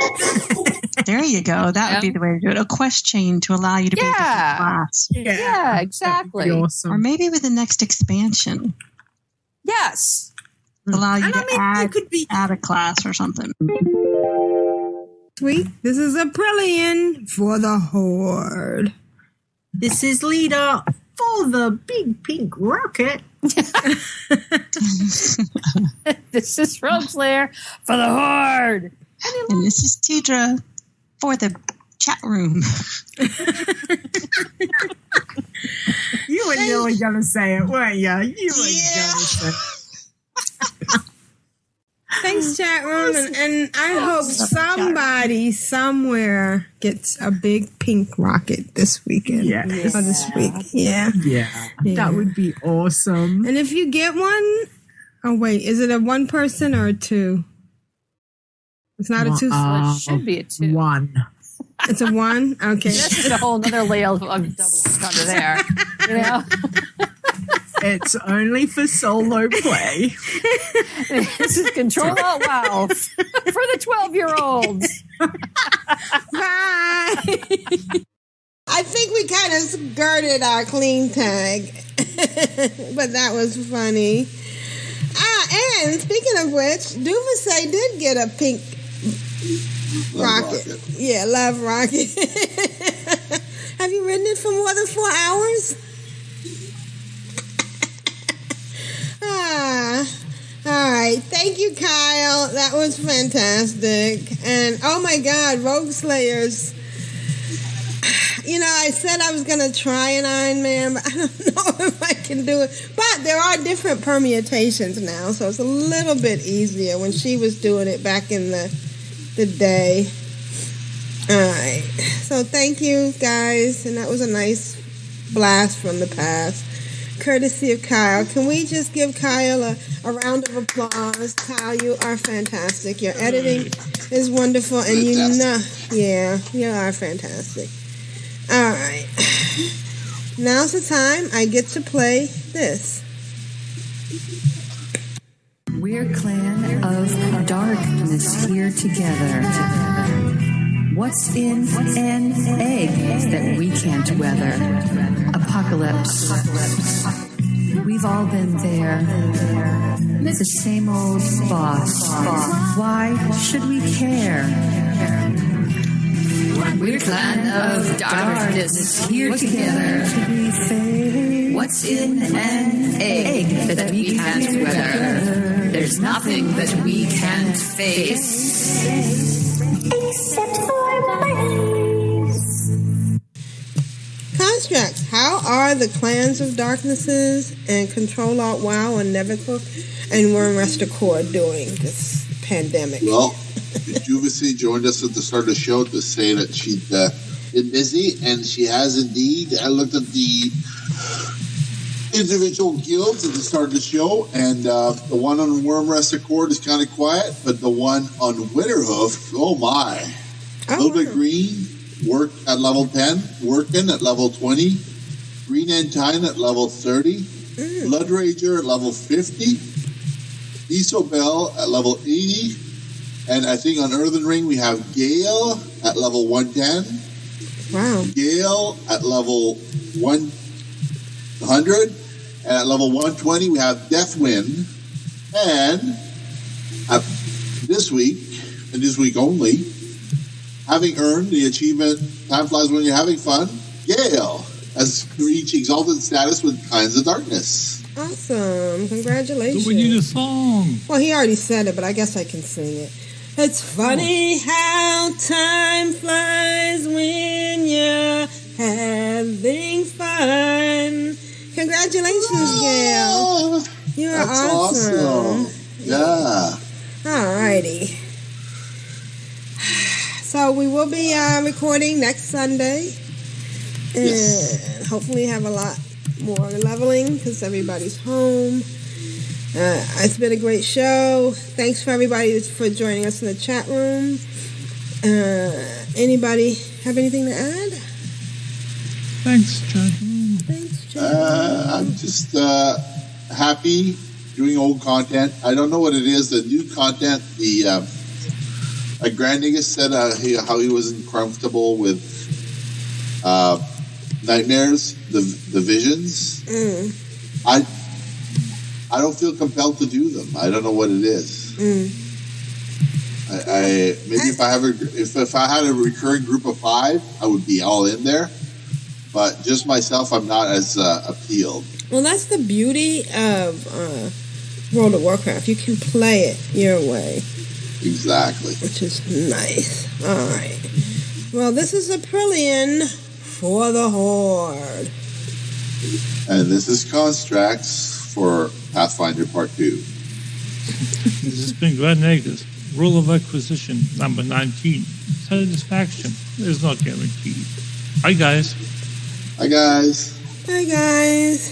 There you go. That would be the way to do it. A quest chain to allow you to be a different class. Yeah, exactly. Awesome. Or maybe with the next expansion. Yes. Allow you to add a class or something. Sweet. This is Aprillian for the Horde. This is Lita for the big pink rocket. This is Rogueslayer for the Horde. And this is Tidra for the chat room. You were really going to say it, weren't you? You were going to say it. Thanks, chat room. And I hope somebody somewhere gets a big pink rocket this weekend. Yes. Or this week. Yeah. That would be awesome. And if you get one, oh, wait, is it a one person or a two? It's not a two. It should be a 2. 1. It's a 1? Okay. That's just a whole other layer of double under there. You know? It's only for solo play. This is Control Alt WoW for the 12-year-olds. Bye. I think we kind of skirted our clean tag, but that was funny. And speaking of which, Duvasay did get a pink rocket. Yeah, love rocket. Have you ridden it for more than 4 hours? All right. Thank you, Kyle. That was fantastic. And oh my God, Rogue Slayers. You know, I said I was going to try an Iron Man, but I don't know if I can do it. But there are different permutations now, so it's a little bit easier when she was doing it back in the day. All right. So thank you, guys. And that was a nice blast from the past. Courtesy of Kyle. Can we just give Kyle a round of applause? Kyle, you are fantastic. Your editing is wonderful, and you are fantastic. All right. Now's the time I get to play this. We're clan of darkness here together. What's in an egg that we can't weather? Apocalypse. We've all been there. It's the same old boss. Why should we care? We're clan of darkness here together. What's in an egg that we can't weather? There's nothing that we can't face. Except for bunnies. Constructs. How are the clans of darknesses and Control Alt WoW and Nevercook and Worm Rest Accord doing this pandemic? Well, Juvasi joined us at the start of the show to say that she'd been busy, and she has indeed. I looked at the individual guilds at the start of the show, and the one on Worm Rest Accord is kind of quiet, but the one on Winterhoof, oh my. Little bit green, work at level 10, working at level 20, Green Entine at level 30, Blood Rager at level 50, Isobel at level 80, and I think on Earthen Ring we have Gale at level 110. Wow. Gale at level 100. And at level 120 we have Deathwind. And this week, and this week only, having earned the achievement Time Flies When You're Having Fun, Gale has reached exalted status with Kinds of Darkness. Awesome. Congratulations. We need a song. Well, he already said it, but I guess I can sing it. It's funny how time flies when you're having fun. Congratulations, Gail. You're awesome. Yeah. Alrighty. So we will be recording next Sunday. And hopefully have a lot more leveling because everybody's home. It's been a great show. Thanks for everybody for joining us in the chat room. Anybody have anything to add? Thanks, John. I'm just happy doing old content. I don't know what it is. The new content, Grand Niggas said how he wasn't comfortable with nightmares, the visions. I don't feel compelled to do them. I don't know what it is. Maybe if I had a recurring group of 5, I would be all in there. But just myself, I'm not as appealed. Well, that's the beauty of World of Warcraft. You can play it your way. Exactly. Which is nice. All right. Well, this is Aprillian for the Horde. And this is Constrax for Pathfinder Part 2. This has been Grand Negus. Rule of Acquisition number 19. Satisfaction is not guaranteed. Hi, guys. Hi, guys. Hi, guys.